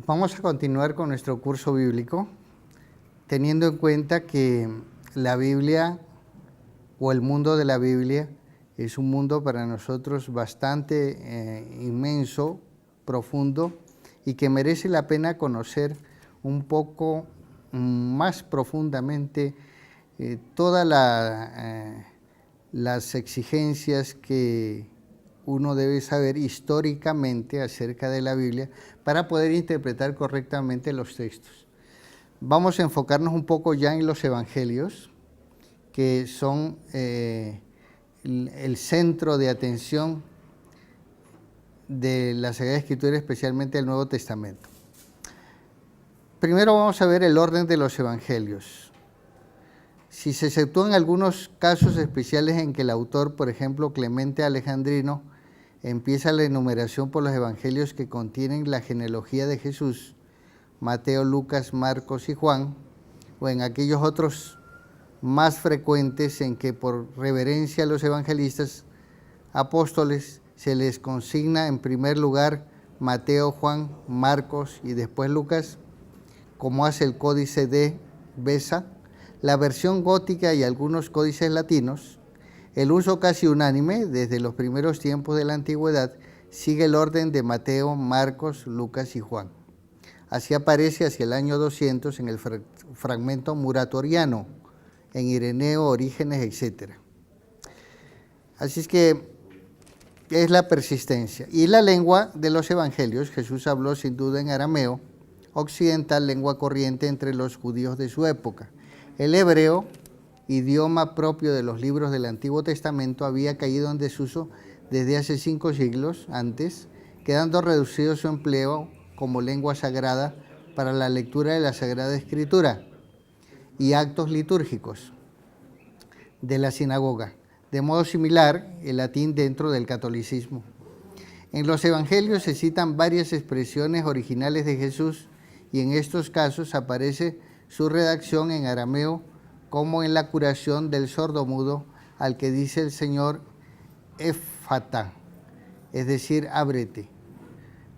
Vamos a continuar con nuestro curso bíblico, teniendo en cuenta que la Biblia o el mundo de la Biblia es un mundo para nosotros bastante inmenso, profundo, y que merece la pena conocer un poco más profundamente todas las exigencias que uno debe saber históricamente acerca de la Biblia para poder interpretar correctamente los textos. Vamos a enfocarnos un poco ya en los evangelios, que son el centro de atención de la Sagrada Escritura, especialmente el Nuevo Testamento. Primero vamos a ver el orden de los evangelios. Si se exceptúan algunos casos especiales en que el autor, por ejemplo, Clemente Alejandrino, empieza la enumeración por los evangelios que contienen la genealogía de Jesús, Mateo, Lucas, Marcos y Juan, o en aquellos otros más frecuentes en que por reverencia a los evangelistas apóstoles se les consigna en primer lugar Mateo, Juan, Marcos y después Lucas, como hace el Códice de Beza, la versión gótica y algunos códices latinos. El uso casi unánime desde los primeros tiempos de la antigüedad sigue el orden de Mateo, Marcos, Lucas y Juan. Así aparece hacia el año 200 en el fragmento muratoriano, en Ireneo, Orígenes, etc. Así es que es la persistencia. Y la lengua de los evangelios, Jesús habló sin duda en arameo, occidental, lengua corriente entre los judíos de su época. El hebreo, idioma propio de los libros del Antiguo Testamento, había caído en desuso desde hace 5 siglos antes, quedando reducido su empleo como lengua sagrada para la lectura de la Sagrada Escritura y actos litúrgicos de la sinagoga. De modo similar, el latín dentro del catolicismo. En los evangelios se citan varias expresiones originales de Jesús y en estos casos aparece su redacción en arameo, como en la curación del sordomudo al que dice el Señor Efata, es decir, ábrete,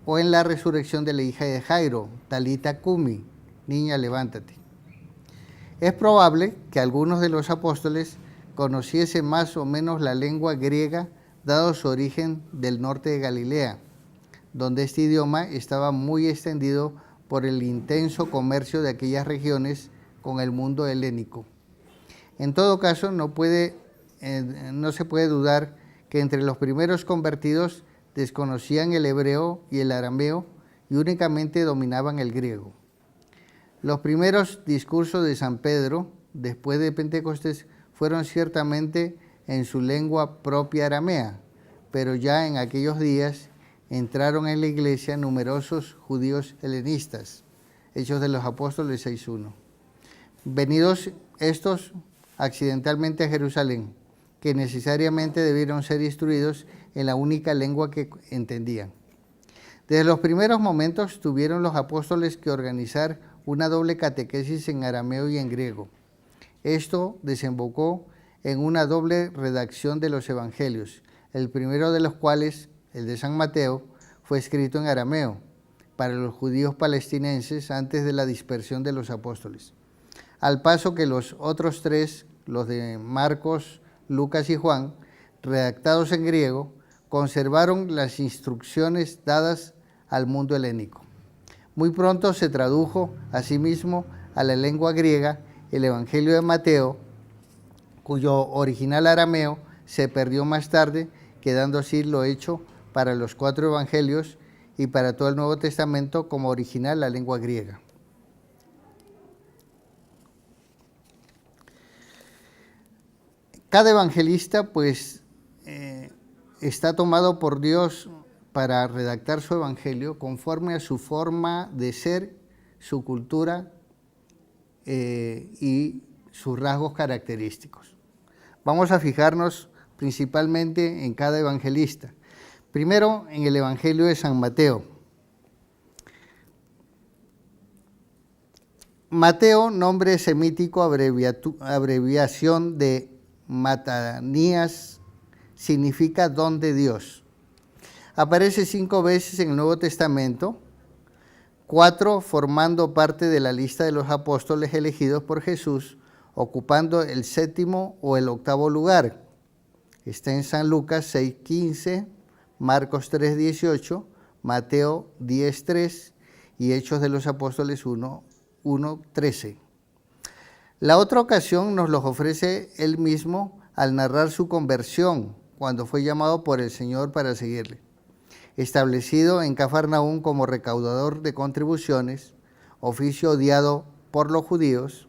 o en la resurrección de la hija de Jairo, Talita Cumi, niña, levántate. Es probable que algunos de los apóstoles conociesen más o menos la lengua griega, dado su origen del norte de Galilea, donde este idioma estaba muy extendido por el intenso comercio de aquellas regiones con el mundo helénico. En todo caso, no se puede dudar que entre los primeros convertidos desconocían el hebreo y el arameo y únicamente dominaban el griego. Los primeros discursos de San Pedro, después de Pentecostés, fueron ciertamente en su lengua propia aramea, pero ya en aquellos días entraron en la iglesia numerosos judíos helenistas. Hechos de los Apóstoles 6:1. Venidos estos accidentalmente a Jerusalén, que necesariamente debieron ser instruidos en la única lengua que entendían. Desde los primeros momentos tuvieron los apóstoles que organizar una doble catequesis en arameo y en griego. Esto desembocó en una doble redacción de los evangelios, el primero de los cuales, el de San Mateo, fue escrito en arameo para los judíos palestinenses antes de la dispersión de los apóstoles, al paso que los otros 3, los de Marcos, Lucas y Juan, redactados en griego, conservaron las instrucciones dadas al mundo helénico. Muy pronto se tradujo asimismo a la lengua griega el Evangelio de Mateo, cuyo original arameo se perdió más tarde, quedando así lo hecho para los 4 evangelios y para todo el Nuevo Testamento como original la lengua griega. Cada evangelista, pues, está tomado por Dios para redactar su evangelio conforme a su forma de ser, su cultura y sus rasgos característicos. Vamos a fijarnos principalmente en cada evangelista. Primero, en el Evangelio de San Mateo. Mateo, nombre semítico, abreviación de Matanías, significa don de Dios. Aparece 5 veces en el Nuevo Testamento, 4 formando parte de la lista de los apóstoles elegidos por Jesús, ocupando el 7º o el 8º lugar. Está en San Lucas 6:15, Marcos 3:18, Mateo 10:3 y Hechos de los Apóstoles 1:13. La otra ocasión nos los ofrece él mismo al narrar su conversión, cuando fue llamado por el Señor para seguirle. Establecido en Cafarnaúm como recaudador de contribuciones, oficio odiado por los judíos,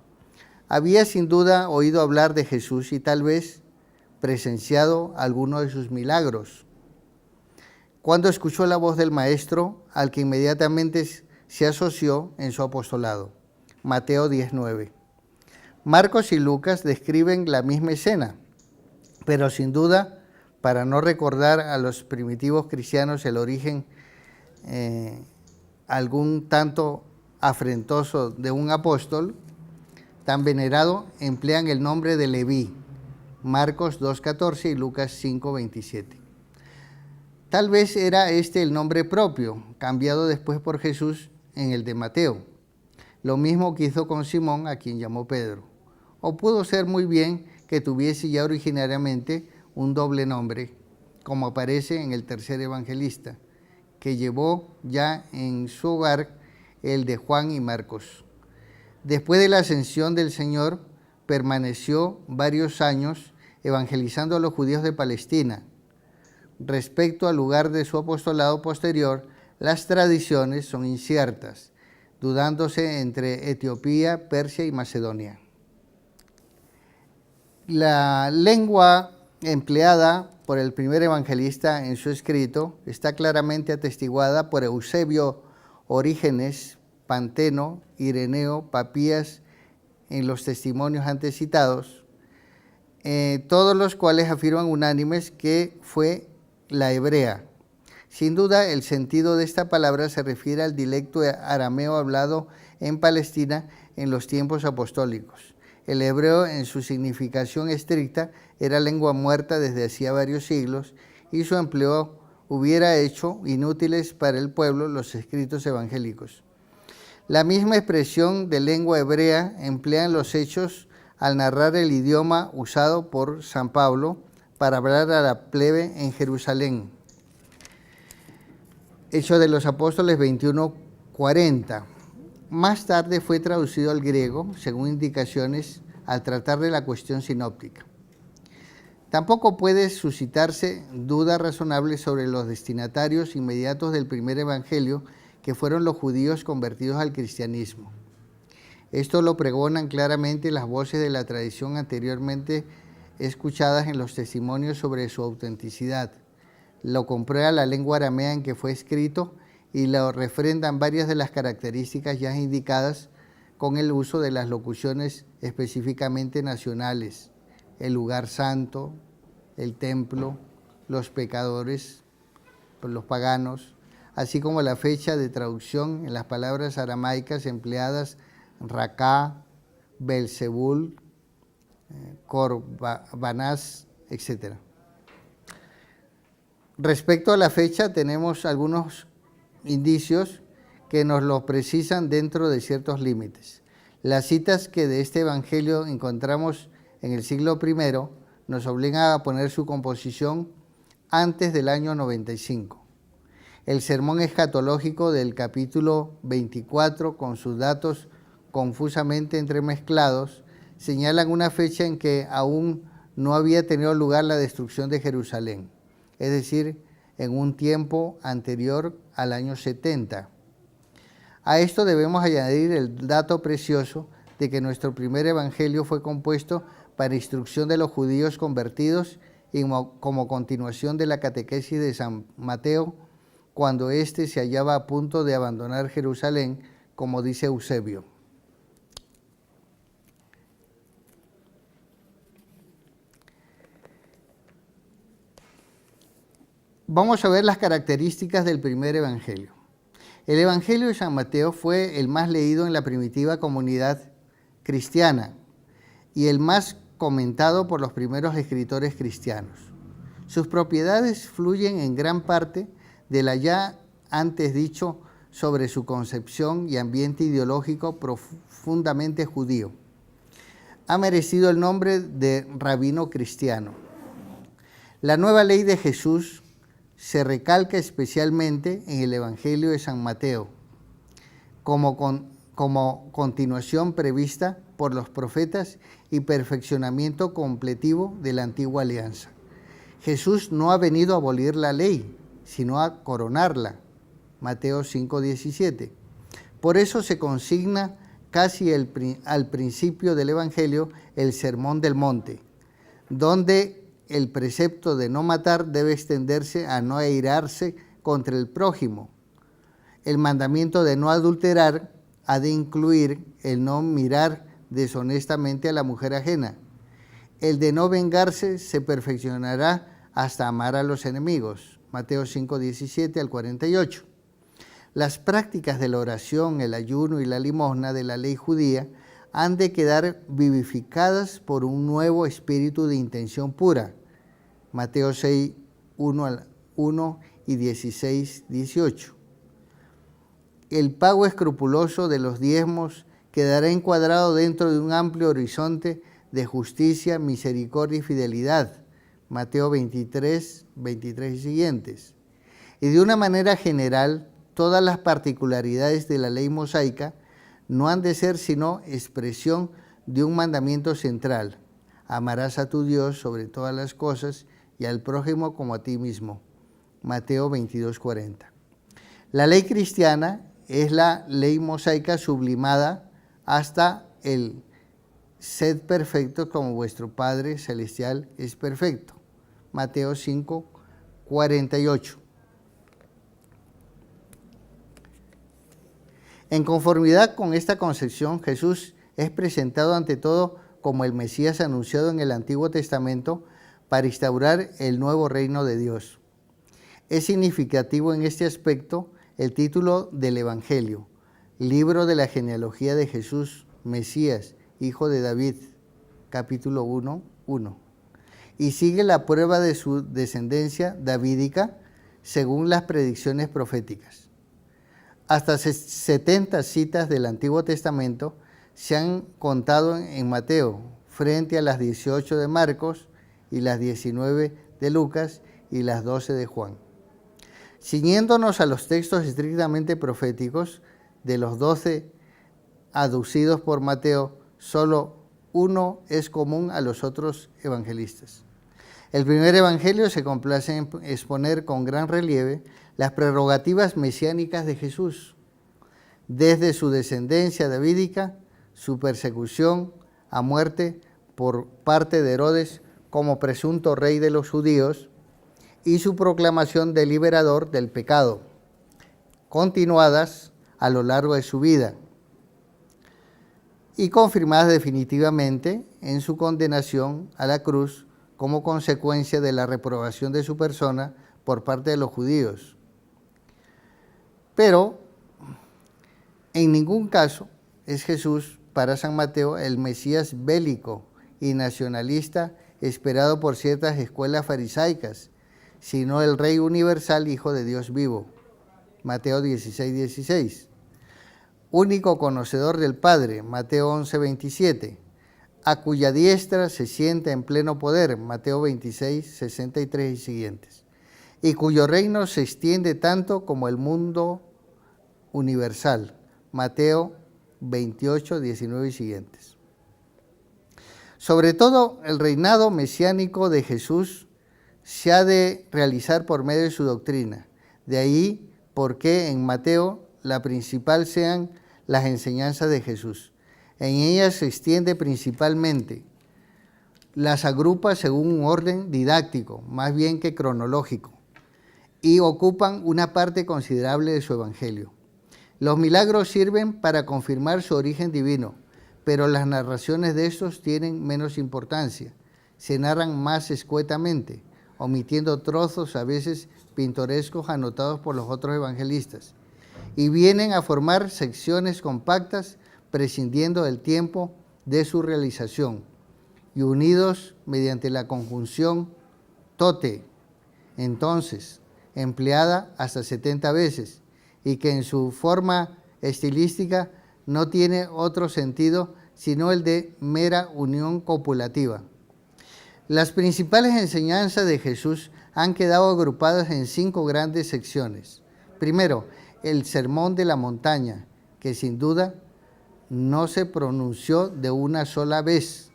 había sin duda oído hablar de Jesús y tal vez presenciado alguno de sus milagros. Cuando escuchó la voz del Maestro, al que inmediatamente se asoció en su apostolado. Mateo 10:9. Marcos y Lucas describen la misma escena, pero sin duda, para no recordar a los primitivos cristianos el origen algún tanto afrentoso de un apóstol tan venerado, emplean el nombre de Leví, Marcos 2:14 y Lucas 5:27. Tal vez era este el nombre propio, cambiado después por Jesús en el de Mateo, lo mismo que hizo con Simón, a quien llamó Pedro. O pudo ser muy bien que tuviese ya originariamente un doble nombre, como aparece en el tercer evangelista, que llevó ya en su hogar el de Juan y Marcos. Después de la ascensión del Señor, permaneció varios años evangelizando a los judíos de Palestina. Respecto al lugar de su apostolado posterior, las tradiciones son inciertas, dudándose entre Etiopía, Persia y Macedonia. La lengua empleada por el primer evangelista en su escrito está claramente atestiguada por Eusebio, Orígenes, Panteno, Ireneo, Papías en los testimonios antes citados, todos los cuales afirman unánimes que fue la hebrea. Sin duda, el sentido de esta palabra se refiere al dialecto arameo hablado en Palestina en los tiempos apostólicos. El hebreo, en su significación estricta, era lengua muerta desde hacía varios siglos y su empleo hubiera hecho inútiles para el pueblo los escritos evangélicos. La misma expresión de lengua hebrea emplean los Hechos al narrar el idioma usado por San Pablo para hablar a la plebe en Jerusalén. Hechos de los Apóstoles 21:40. Más tarde fue traducido al griego, según indicaciones, al tratar de la cuestión sinóptica. Tampoco puede suscitarse duda razonable sobre los destinatarios inmediatos del primer evangelio, que fueron los judíos convertidos al cristianismo. Esto lo pregonan claramente las voces de la tradición anteriormente escuchadas en los testimonios sobre su autenticidad. Lo comprueba la lengua aramea en que fue escrito y lo refrendan varias de las características ya indicadas con el uso de las locuciones específicamente nacionales: el lugar santo, el templo, los pecadores, los paganos, así como la fecha de traducción en las palabras aramaicas empleadas Racá, Belzebul, Corbanás, etc. Respecto a la fecha, tenemos algunos indicios que nos lo precisan dentro de ciertos límites. Las citas que de este evangelio encontramos en el siglo I nos obligan a poner su composición antes del año 95. El sermón escatológico del capítulo 24, con sus datos confusamente entremezclados, señalan una fecha en que aún no había tenido lugar la destrucción de Jerusalén, es decir, en un tiempo anterior al año 70. A esto debemos añadir el dato precioso de que nuestro primer evangelio fue compuesto para instrucción de los judíos convertidos y como continuación de la catequesis de San Mateo, cuando éste se hallaba a punto de abandonar Jerusalén, como dice Eusebio. Vamos a ver las características del primer evangelio. El evangelio de San Mateo fue el más leído en la primitiva comunidad cristiana y el más comentado por los primeros escritores cristianos. Sus propiedades fluyen en gran parte de la ya antes dicho sobre su concepción y ambiente ideológico profundamente judío. Ha merecido el nombre de rabino cristiano. La nueva ley de Jesús se recalca especialmente en el Evangelio de San Mateo, como continuación prevista por los profetas y perfeccionamiento completivo de la antigua alianza. Jesús no ha venido a abolir la ley, sino a coronarla. Mateo 5:17. Por eso se consigna casi al principio del Evangelio el Sermón del Monte, donde el precepto de no matar debe extenderse a no airarse contra el prójimo. El mandamiento de no adulterar ha de incluir el no mirar deshonestamente a la mujer ajena. El de no vengarse se perfeccionará hasta amar a los enemigos. Mateo 5:17 al 48. Las prácticas de la oración, el ayuno y la limosna de la ley judía han de quedar vivificadas por un nuevo espíritu de intención pura. Mateo 6, 1 y 16, 18. El pago escrupuloso de los diezmos quedará encuadrado dentro de un amplio horizonte de justicia, misericordia y fidelidad. Mateo 23, 23 y siguientes. Y de una manera general, todas las particularidades de la ley mosaica no han de ser sino expresión de un mandamiento central: amarás a tu Dios sobre todas las cosas y al prójimo como a ti mismo. Mateo 22:40. La ley cristiana es la ley mosaica sublimada hasta el sed perfectos como vuestro Padre Celestial es perfecto. Mateo 5:48. En conformidad con esta concepción, Jesús es presentado ante todo como el Mesías anunciado en el Antiguo Testamento para instaurar el nuevo reino de Dios. Es significativo en este aspecto el título del Evangelio, Libro de la genealogía de Jesús, Mesías, hijo de David, capítulo 1:1. Y sigue la prueba de su descendencia davídica según las predicciones proféticas. Hasta 70 citas del Antiguo Testamento se han contado en Mateo, frente a las 18 de Marcos y las 19 de Lucas y las 12 de Juan. Ciñéndonos a los textos estrictamente proféticos, de los 12 aducidos por Mateo, solo uno es común a los otros evangelistas. El primer evangelio se complace en exponer con gran relieve las prerrogativas mesiánicas de Jesús, desde su descendencia davídica, su persecución a muerte por parte de Herodes como presunto rey de los judíos y su proclamación de liberador del pecado, continuadas a lo largo de su vida y confirmadas definitivamente en su condenación a la cruz como consecuencia de la reprobación de su persona por parte de los judíos. Pero en ningún caso es Jesús para San Mateo el Mesías bélico y nacionalista esperado por ciertas escuelas farisaicas, sino el Rey universal, Hijo de Dios vivo. Mateo 16:16. Único conocedor del Padre. Mateo 11:27. A cuya diestra se sienta en pleno poder. Mateo 26:63 y siguientes. Y cuyo reino se extiende tanto como el mundo universal. Mateo 28:19 y siguientes. Sobre todo, el reinado mesiánico de Jesús se ha de realizar por medio de su doctrina. De ahí porque en Mateo la principal sean las enseñanzas de Jesús. En ellas se extiende principalmente, las agrupa según un orden didáctico, más bien que cronológico, y ocupan una parte considerable de su evangelio. Los milagros sirven para confirmar su origen divino, pero las narraciones de estos tienen menos importancia. Se narran más escuetamente, omitiendo trozos a veces pintorescos anotados por los otros evangelistas, y vienen a formar secciones compactas, prescindiendo del tiempo de su realización, y unidos mediante la conjunción tote, entonces, empleada hasta 70 veces, y que en su forma estilística no tiene otro sentido sino el de mera unión copulativa. Las principales enseñanzas de Jesús han quedado agrupadas en 5 grandes secciones. Primero, el Sermón de la Montaña, que sin duda no se pronunció de una sola vez.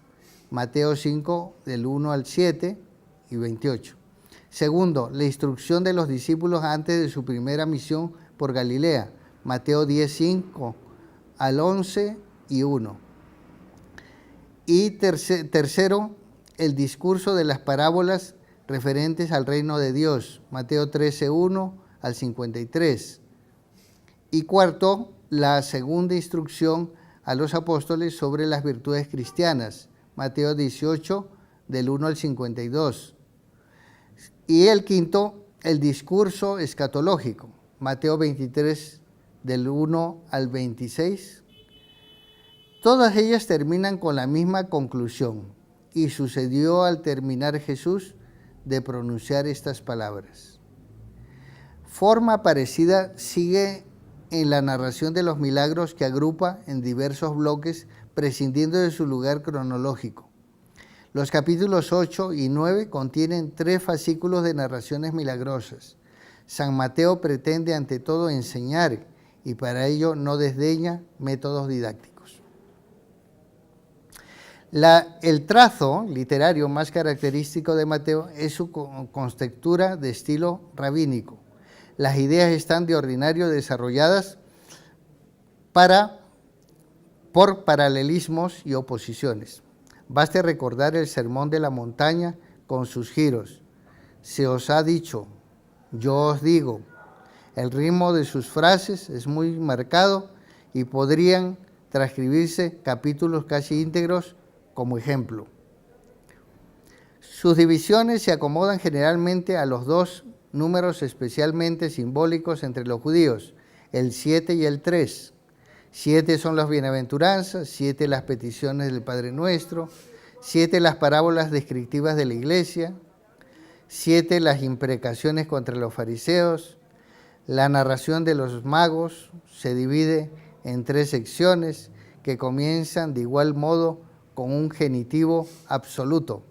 Mateo 5, del 1 al 7 y 28. Segundo, la instrucción de los discípulos antes de su primera misión por Galilea. Mateo 10, 5 al 11 y 1. Y tercero, el discurso de las parábolas referentes al reino de Dios. Mateo 13, 1 al 53. Y cuarto, la segunda instrucción a los apóstoles sobre las virtudes cristianas. Mateo 18, del 1 al 52. Y el quinto, el discurso escatológico. Mateo 23, del 1 al 26. Todas ellas terminan con la misma conclusión. Y sucedió al terminar Jesús de pronunciar estas palabras. Forma parecida sigue en la narración de los milagros, que agrupa en diversos bloques prescindiendo de su lugar cronológico. Los capítulos 8 y 9 contienen 3 fascículos de narraciones milagrosas. San Mateo pretende ante todo enseñar y para ello no desdeña métodos didácticos. El trazo literario más característico de Mateo es su constructura de estilo rabínico. Las ideas están de ordinario desarrolladas por paralelismos y oposiciones. Baste recordar el Sermón de la Montaña con sus giros. Se os ha dicho, yo os digo. El ritmo de sus frases es muy marcado y podrían transcribirse capítulos casi íntegros como ejemplo. Sus divisiones se acomodan generalmente a los 2 números especialmente simbólicos entre los judíos, el 7 y el 3. 7 son las bienaventuranzas, 7 las peticiones del Padre Nuestro, 7 las parábolas descriptivas de la iglesia, 7 las imprecaciones contra los fariseos. La narración de los magos se divide en 3 secciones que comienzan de igual modo con un genitivo absoluto.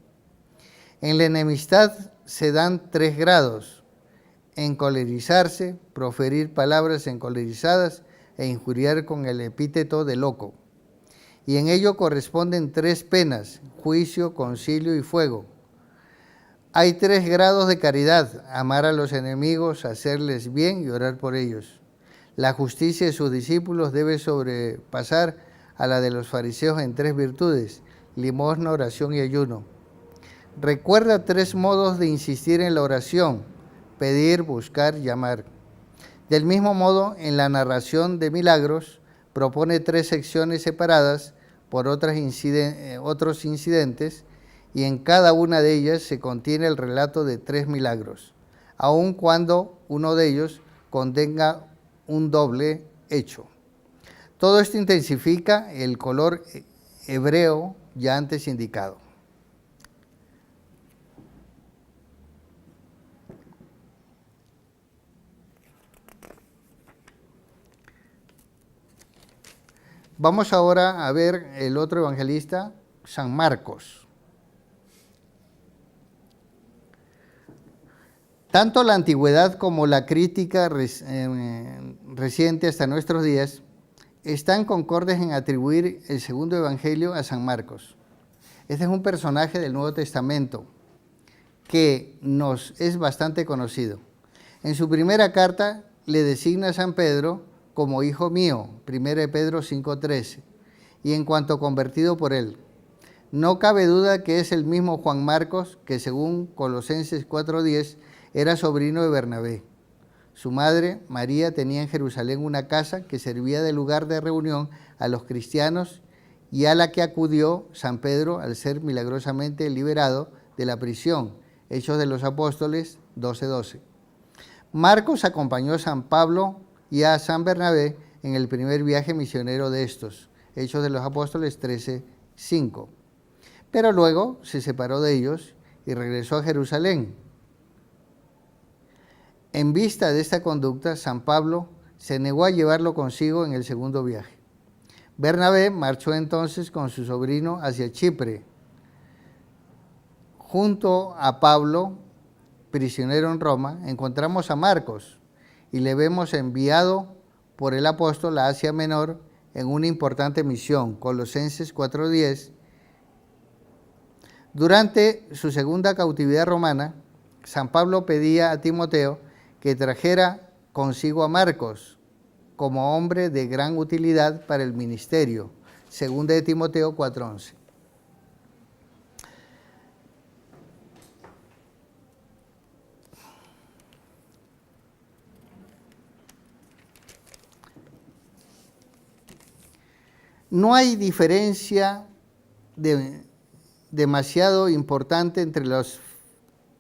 En la enemistad se dan 3 grados: encolerizarse, proferir palabras encolerizadas e injuriar con el epíteto de loco. Y en ello corresponden 3 penas: juicio, concilio y fuego. Hay 3 grados de caridad: amar a los enemigos, hacerles bien y orar por ellos. La justicia de sus discípulos debe sobrepasar a la de los fariseos en 3 virtudes: limosna, oración y ayuno. Recuerda 3 modos de insistir en la oración: pedir, buscar, llamar. Del mismo modo, en la narración de milagros, propone 3 secciones separadas por otros incidentes, y en cada una de ellas se contiene el relato de 3 milagros, aun cuando uno de ellos contenga un doble hecho. Todo esto intensifica el color hebreo ya antes indicado. Vamos ahora a ver el otro evangelista, San Marcos. Tanto la antigüedad como la crítica reciente hasta nuestros días están concordes en atribuir el segundo evangelio a San Marcos. Este es un personaje del Nuevo Testamento que nos es bastante conocido. En su primera carta le designa a San Pedro como hijo mío, 1 Pedro 5:13, y en cuanto convertido por él. No cabe duda que es el mismo Juan Marcos que, según Colosenses 4:10, era sobrino de Bernabé. Su madre, María, tenía en Jerusalén una casa que servía de lugar de reunión a los cristianos y a la que acudió San Pedro al ser milagrosamente liberado de la prisión. Hechos de los Apóstoles 12:12. Marcos acompañó a San Pablo y a San Bernabé en el primer viaje misionero de estos. Hechos de los Apóstoles 13:5. Pero luego se separó de ellos y regresó a Jerusalén. En vista de esta conducta, San Pablo se negó a llevarlo consigo en el segundo viaje. Bernabé marchó entonces con su sobrino hacia Chipre. Junto a Pablo, prisionero en Roma, encontramos a Marcos y le vemos enviado por el apóstol a Asia Menor en una importante misión, Colosenses 4:10. Durante su segunda cautividad romana, San Pablo pedía a Timoteo que trajera consigo a Marcos como hombre de gran utilidad para el ministerio, segunda de Timoteo 4:11. No hay diferencia demasiado importante entre las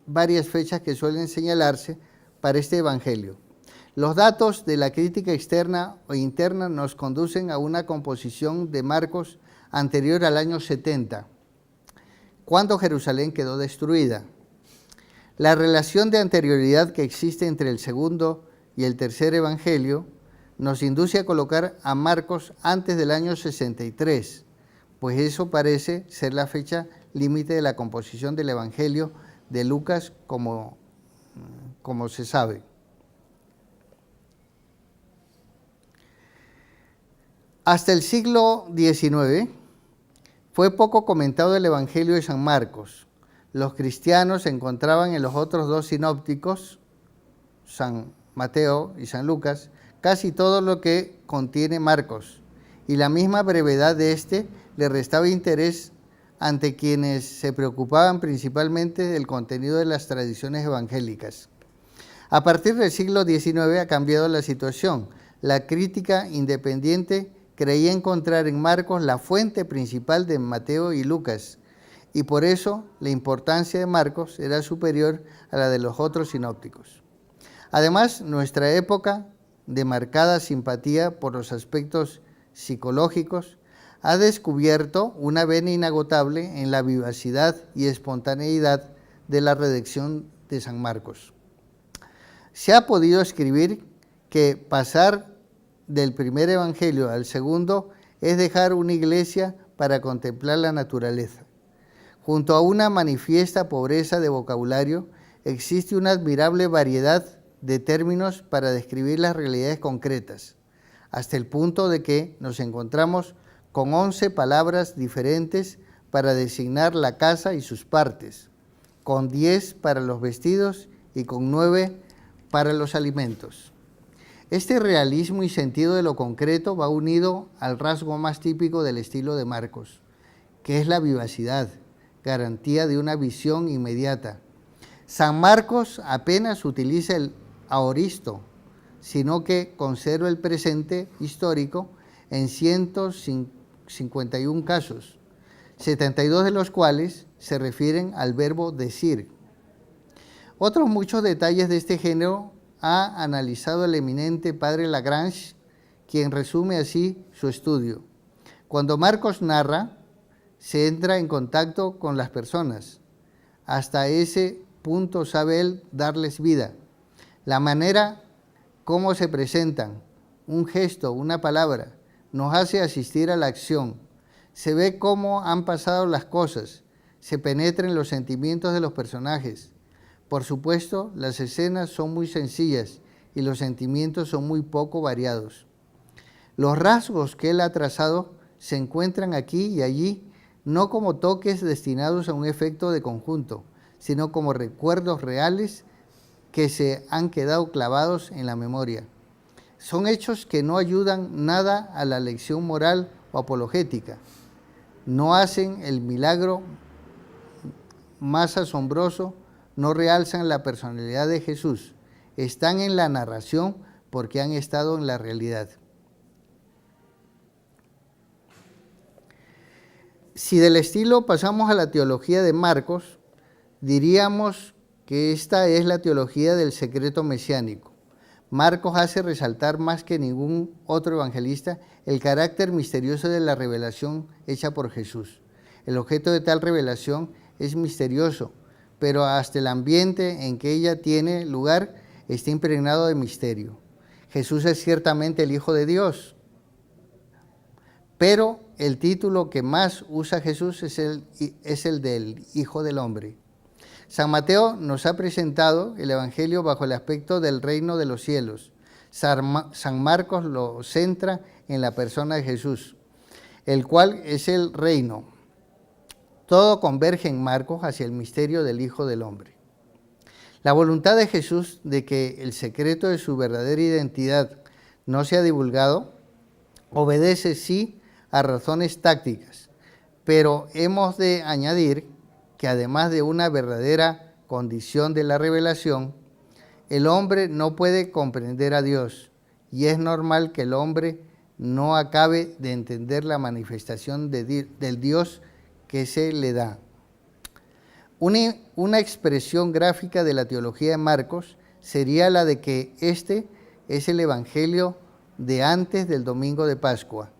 varias fechas que suelen señalarse para este evangelio. Los datos de la crítica externa o interna nos conducen a una composición de Marcos anterior al año 70, cuando Jerusalén quedó destruida. La relación de anterioridad que existe entre el segundo y el tercer evangelio nos induce a colocar a Marcos antes del año 63, pues eso parece ser la fecha límite de la composición del evangelio de Lucas, como se sabe. Hasta el siglo XIX fue poco comentado el Evangelio de San Marcos. Los cristianos encontraban en los otros dos sinópticos, San Mateo y San Lucas, casi todo lo que contiene Marcos, y la misma brevedad de este le restaba interés ante quienes se preocupaban principalmente del contenido de las tradiciones evangélicas. A partir del siglo XIX ha cambiado la situación. La crítica independiente creía encontrar en Marcos la fuente principal de Mateo y Lucas, y por eso la importancia de Marcos era superior a la de los otros sinópticos. Además, nuestra época, de marcada simpatía por los aspectos psicológicos, ha descubierto una vena inagotable en la vivacidad y espontaneidad de la redacción de San Marcos. Se ha podido escribir que pasar del primer evangelio al segundo es dejar una iglesia para contemplar la naturaleza. Junto a una manifiesta pobreza de vocabulario, existe una admirable variedad de términos para describir las realidades concretas, hasta el punto de que nos encontramos con 11 palabras diferentes para designar la casa y sus partes, con 10 para los vestidos y con 9 para los alimentos. Este realismo y sentido de lo concreto va unido al rasgo más típico del estilo de Marcos, que es la vivacidad, garantía de una visión inmediata. San Marcos apenas utiliza el aoristo, sino que conserva el presente histórico en 151 casos, 72 de los cuales se refieren al verbo decir. Otros muchos detalles de este género ha analizado el eminente padre Lagrange, quien resume así su estudio. Cuando Marcos narra, se entra en contacto con las personas. Hasta ese punto sabe él darles vida. La manera como se presentan, un gesto, una palabra, nos hace asistir a la acción. Se ve cómo han pasado las cosas, se penetra en los sentimientos de los personajes. Por supuesto, las escenas son muy sencillas y los sentimientos son muy poco variados. Los rasgos que él ha trazado se encuentran aquí y allí, no como toques destinados a un efecto de conjunto, sino como recuerdos reales que se han quedado clavados en la memoria. Son hechos que no ayudan nada a la lección moral o apologética. No hacen el milagro más asombroso, no realzan la personalidad de Jesús. Están en la narración porque han estado en la realidad. Si del estilo pasamos a la teología de Marcos, diríamos que esta es la teología del secreto mesiánico. Marcos hace resaltar más que ningún otro evangelista el carácter misterioso de la revelación hecha por Jesús. El objeto de tal revelación es misterioso, pero hasta el ambiente en que ella tiene lugar está impregnado de misterio. Jesús es ciertamente el Hijo de Dios, pero el título que más usa Jesús es el del Hijo del Hombre. San Mateo nos ha presentado el Evangelio bajo el aspecto del reino de los cielos. San Marcos lo centra en la persona de Jesús, el cual es el reino. Todo converge en Marcos hacia el misterio del Hijo del Hombre. La voluntad de Jesús de que el secreto de su verdadera identidad no sea divulgado obedece sí a razones tácticas, pero hemos de añadir que además de una verdadera condición de la revelación, el hombre no puede comprender a Dios y es normal que el hombre no acabe de entender la manifestación del Dios que se le da. Una expresión gráfica de la teología de Marcos sería la de que este es el Evangelio de antes del domingo de Pascua,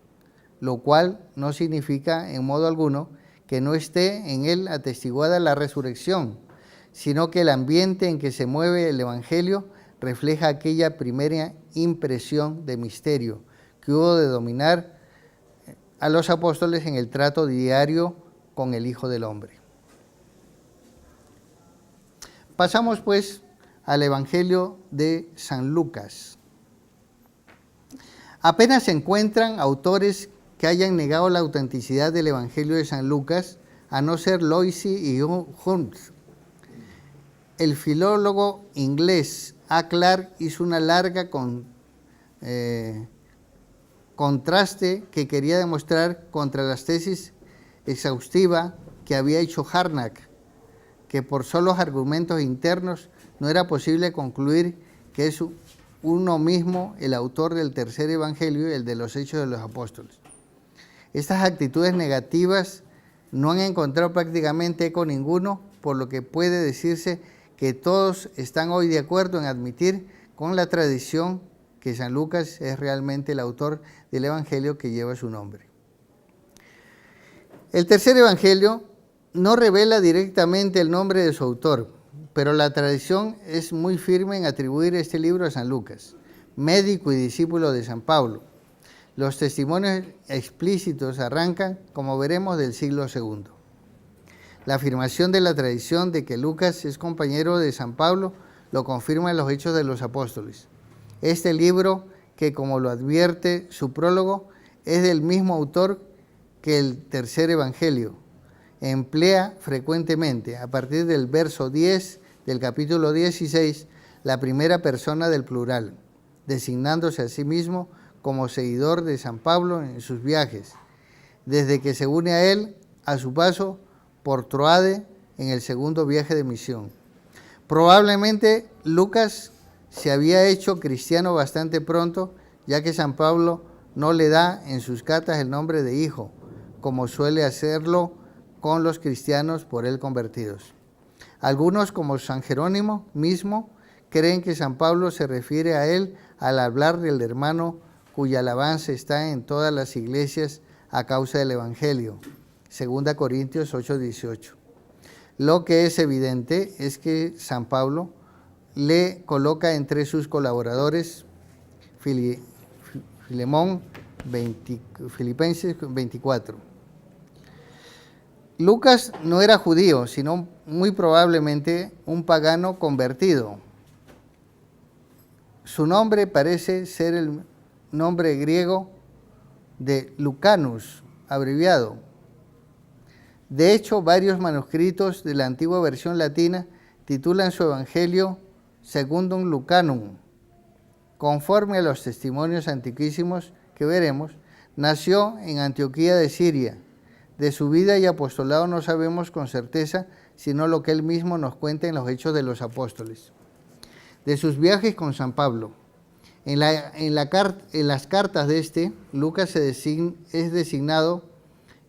lo cual no significa en modo alguno que no esté en él atestiguada la resurrección, sino que el ambiente en que se mueve el Evangelio refleja aquella primera impresión de misterio que hubo de dominar a los apóstoles en el trato diario con el Hijo del Hombre. Pasamos pues al Evangelio de San Lucas. Apenas se encuentran autores que hayan negado la autenticidad del Evangelio de San Lucas, a no ser Loisy y Hunt. El filólogo inglés A. Clarke hizo una larga contraste que quería demostrar contra las tesis exhaustiva que había hecho Harnack, que por solos argumentos internos no era posible concluir que es uno mismo el autor del tercer evangelio y el de los Hechos de los Apóstoles. Estas actitudes negativas no han encontrado prácticamente eco ninguno, por lo que puede decirse que todos están hoy de acuerdo en admitir con la tradición que San Lucas es realmente el autor del evangelio que lleva su nombre. El tercer evangelio no revela directamente el nombre de su autor, pero la tradición es muy firme en atribuir este libro a San Lucas, médico y discípulo de San Pablo. Los testimonios explícitos arrancan, como veremos, del siglo II. La afirmación de la tradición de que Lucas es compañero de San Pablo lo confirma en los Hechos de los Apóstoles. Este libro, que como lo advierte su prólogo, es del mismo autor que el tercer evangelio. Emplea frecuentemente, a partir del verso 10 del capítulo 16, la primera persona del plural, designándose a sí mismo como seguidor de San Pablo en sus viajes, desde que se une a él a su paso por Troade en el segundo viaje de misión. Probablemente Lucas se había hecho cristiano bastante pronto, ya que San Pablo no le da en sus cartas el nombre de hijo, como suele hacerlo con los cristianos por él convertidos. Algunos, como San Jerónimo mismo, creen que San Pablo se refiere a él al hablar del hermano cuya alabanza está en todas las iglesias a causa del Evangelio. 2 Corintios 8:18. Lo que es evidente es que San Pablo le coloca entre sus colaboradores Filemón, Filipenses 24. Lucas no era judío, sino muy probablemente un pagano convertido. Su nombre parece ser el nombre griego de Lucanus, abreviado. De hecho, varios manuscritos de la antigua versión latina titulan su evangelio Secundum Lucanum. Conforme a los testimonios antiquísimos que veremos, nació en Antioquía de Siria. De su vida y apostolado no sabemos con certeza, sino lo que él mismo nos cuenta en los Hechos de los Apóstoles. De sus viajes con San Pablo. En las cartas de Lucas es designado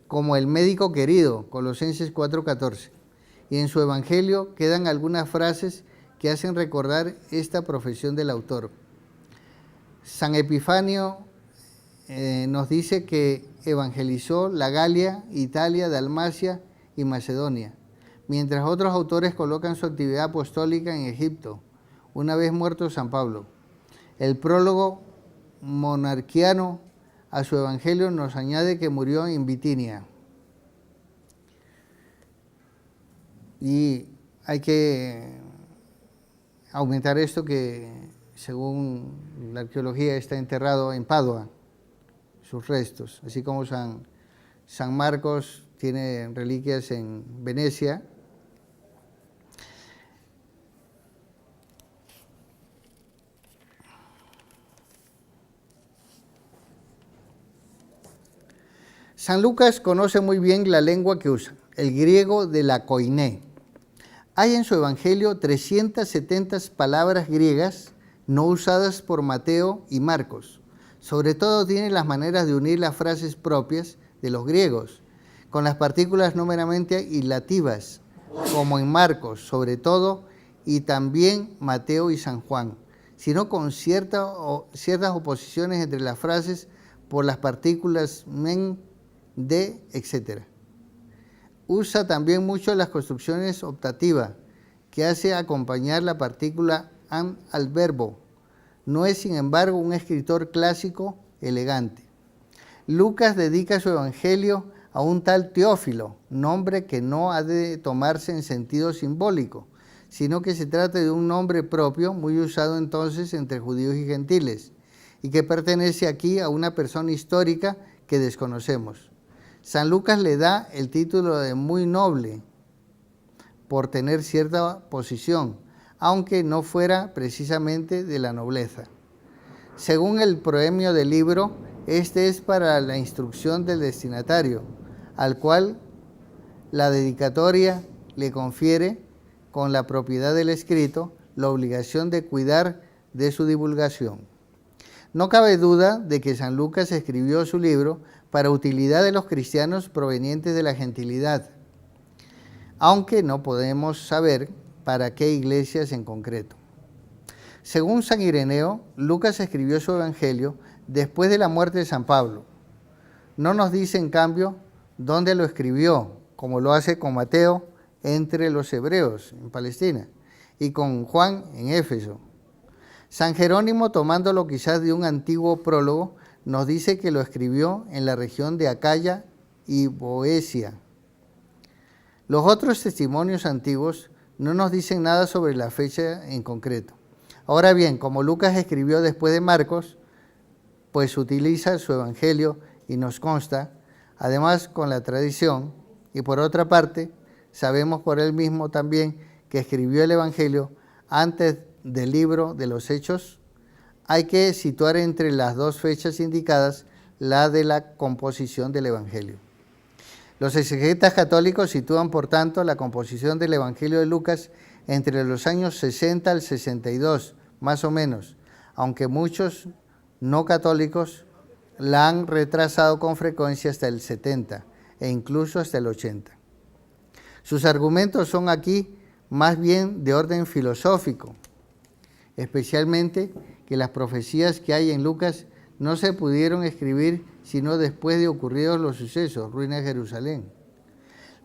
como el médico querido, Colosenses 4:14. Y en su evangelio quedan algunas frases que hacen recordar esta profesión del autor. San Epifanio nos dice que evangelizó la Galia, Italia, Dalmacia y Macedonia, mientras otros autores colocan su actividad apostólica en Egipto, una vez muerto San Pablo. El prólogo monarquiano a su evangelio nos añade que murió en Bitinia. Y hay que aumentar esto, que según la arqueología está enterrado en Padua, sus restos, así como San Marcos tiene reliquias en Venecia. San Lucas conoce muy bien la lengua que usa, el griego de la koiné. Hay en su evangelio 370 palabras griegas no usadas por Mateo y Marcos. Sobre todo tiene las maneras de unir las frases propias de los griegos, con las partículas no meramente hilativas, como en Marcos, sobre todo, y también Mateo y San Juan, sino con ciertas oposiciones entre las frases por las partículas men, de, etc. Usa también mucho las construcciones optativas, que hace acompañar la partícula an al verbo. No es, sin embargo, un escritor clásico elegante. Lucas dedica su evangelio a un tal Teófilo, nombre que no ha de tomarse en sentido simbólico, sino que se trata de un nombre propio, muy usado entonces entre judíos y gentiles, y que pertenece aquí a una persona histórica que desconocemos. San Lucas le da el título de muy noble por tener cierta posición, aunque no fuera precisamente de la nobleza. Según el proemio del libro, este es para la instrucción del destinatario, al cual la dedicatoria le confiere, con la propiedad del escrito, la obligación de cuidar de su divulgación. No cabe duda de que San Lucas escribió su libro para utilidad de los cristianos provenientes de la gentilidad, aunque no podemos saber para qué iglesias en concreto. Según San Ireneo, Lucas escribió su evangelio después de la muerte de San Pablo. No nos dice, en cambio, dónde lo escribió, como lo hace con Mateo entre los hebreos en Palestina y con Juan en Éfeso. San Jerónimo, tomándolo quizás de un antiguo prólogo, nos dice que lo escribió en la región de Acaya y Boecia. Los otros testimonios antiguos no nos dicen nada sobre la fecha en concreto. Ahora bien, como Lucas escribió después de Marcos, pues utiliza su evangelio y nos consta, además con la tradición, y por otra parte, sabemos por él mismo también que escribió el evangelio antes del libro de los Hechos. Hay que situar entre las dos fechas indicadas la de la composición del evangelio. Los exegetas católicos sitúan, por tanto, la composición del evangelio de Lucas entre los años 60 al 62, más o menos, aunque muchos no católicos la han retrasado con frecuencia hasta el 70 e incluso hasta el 80. Sus argumentos son aquí más bien de orden filosófico, especialmente que las profecías que hay en Lucas no se pudieron escribir sino después de ocurridos los sucesos, ruina de Jerusalén.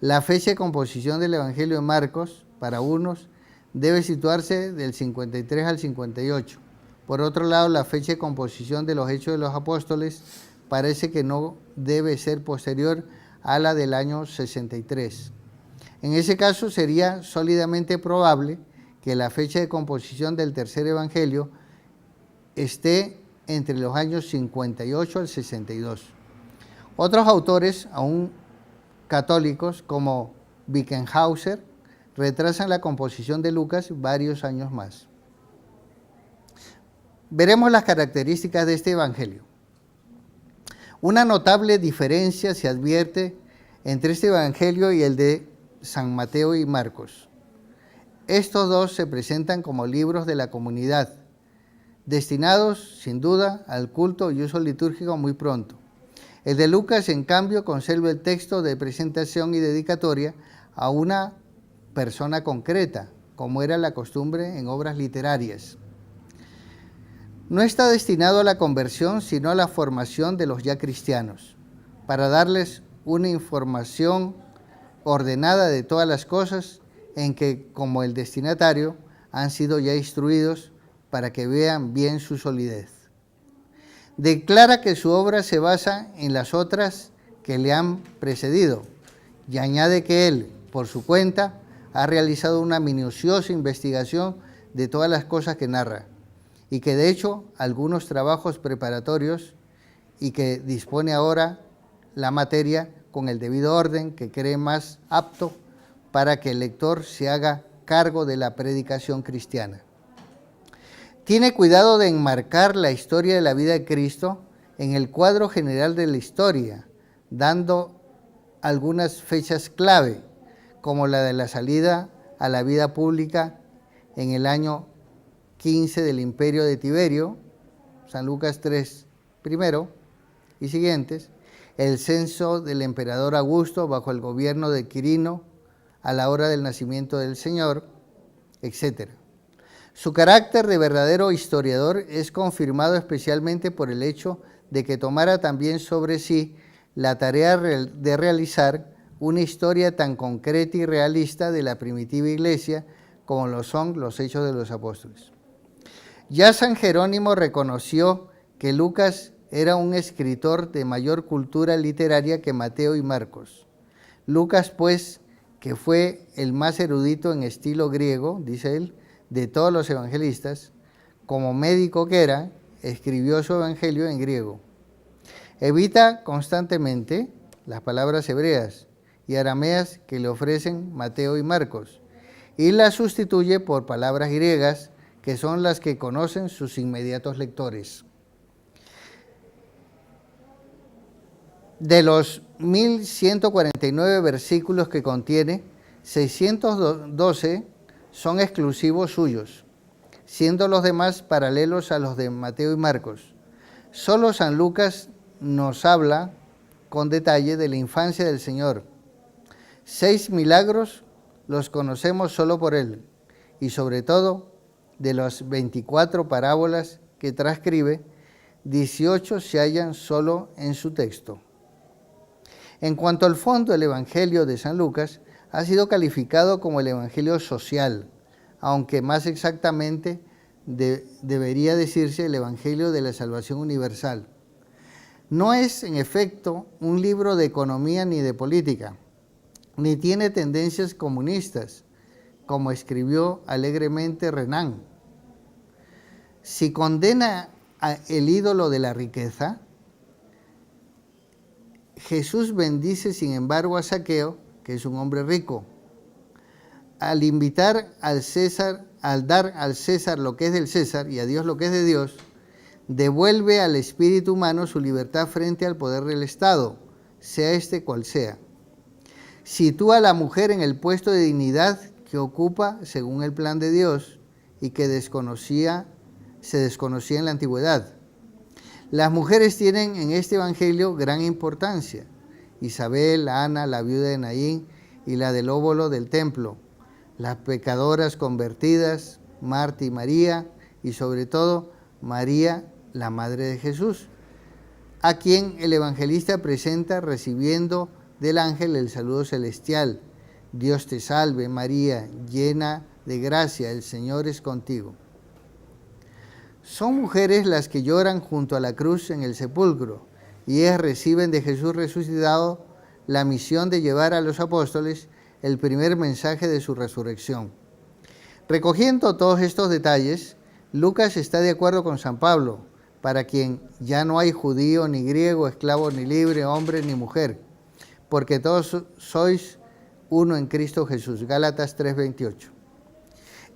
La fecha de composición del Evangelio de Marcos, para unos, debe situarse del 53 al 58. Por otro lado, la fecha de composición de los Hechos de los Apóstoles parece que no debe ser posterior a la del año 63. En ese caso, sería sólidamente probable que la fecha de composición del tercer Evangelio esté entre los años 58 al 62. Otros autores, aún católicos, como Wickenhauser, retrasan la composición de Lucas varios años más. Veremos las características de este Evangelio. Una notable diferencia se advierte entre este Evangelio y el de San Mateo y Marcos. Estos dos se presentan como libros de la comunidad, destinados, sin duda, al culto y uso litúrgico muy pronto. El de Lucas, en cambio, conserva el texto de presentación y dedicatoria a una persona concreta, como era la costumbre en obras literarias. No está destinado a la conversión, sino a la formación de los ya cristianos, para darles una información ordenada de todas las cosas en que, como el destinatario, han sido ya instruidos para que vean bien su solidez. Declara que su obra se basa en las otras que le han precedido y añade que él, por su cuenta, ha realizado una minuciosa investigación de todas las cosas que narra y que de hecho algunos trabajos preparatorios y que dispone ahora la materia con el debido orden que cree más apto para que el lector se haga cargo de la predicación cristiana. Tiene cuidado de enmarcar la historia de la vida de Cristo en el cuadro general de la historia, dando algunas fechas clave, como la de la salida a la vida pública en el año 15 del imperio de Tiberio, San Lucas 3 primero y siguientes, el censo del emperador Augusto bajo el gobierno de Quirino a la hora del nacimiento del Señor, etc. Su carácter de verdadero historiador es confirmado especialmente por el hecho de que tomara también sobre sí la tarea de realizar una historia tan concreta y realista de la primitiva iglesia como lo son los Hechos de los Apóstoles. Ya San Jerónimo reconoció que Lucas era un escritor de mayor cultura literaria que Mateo y Marcos. Lucas, pues, que fue el más erudito en estilo griego, dice él, de todos los evangelistas, como médico que era, escribió su evangelio en griego. Evita constantemente las palabras hebreas y arameas que le ofrecen Mateo y Marcos, y las sustituye por palabras griegas que son las que conocen sus inmediatos lectores. De los 1149 versículos que contiene, 612 son exclusivos suyos, siendo los demás paralelos a los de Mateo y Marcos. Solo San Lucas nos habla con detalle de la infancia del Señor. 6 milagros los conocemos solo por él, y sobre todo de las 24 parábolas que transcribe, 18 se hallan solo en su texto. En cuanto al fondo, el Evangelio de San Lucas ha sido calificado como el Evangelio social, aunque más exactamente debería decirse el Evangelio de la Salvación Universal. No es, en efecto, un libro de economía ni de política, ni tiene tendencias comunistas, como escribió alegremente Renan. Si condena el ídolo de la riqueza, Jesús bendice sin embargo a Zaqueo, que es un hombre rico. Al invitar al César, al dar al César lo que es del César y a Dios lo que es de Dios, devuelve al espíritu humano su libertad frente al poder del Estado, sea este cual sea. Sitúa a la mujer en el puesto de dignidad que ocupa según el plan de Dios y que se desconocía en la antigüedad. Las mujeres tienen en este evangelio gran importancia. Isabel, Ana, la viuda de Naín y la del óbolo del templo, las pecadoras convertidas, Marta y María, y sobre todo María, la madre de Jesús, a quien el evangelista presenta recibiendo del ángel el saludo celestial. Dios te salve, María, llena de gracia, el Señor es contigo. Son mujeres las que lloran junto a la cruz en el sepulcro, y ellas reciben de Jesús resucitado la misión de llevar a los apóstoles el primer mensaje de su resurrección. Recogiendo todos estos detalles, Lucas está de acuerdo con San Pablo, para quien ya no hay judío ni griego, esclavo ni libre, hombre ni mujer, porque todos sois uno en Cristo Jesús. Gálatas 3:28.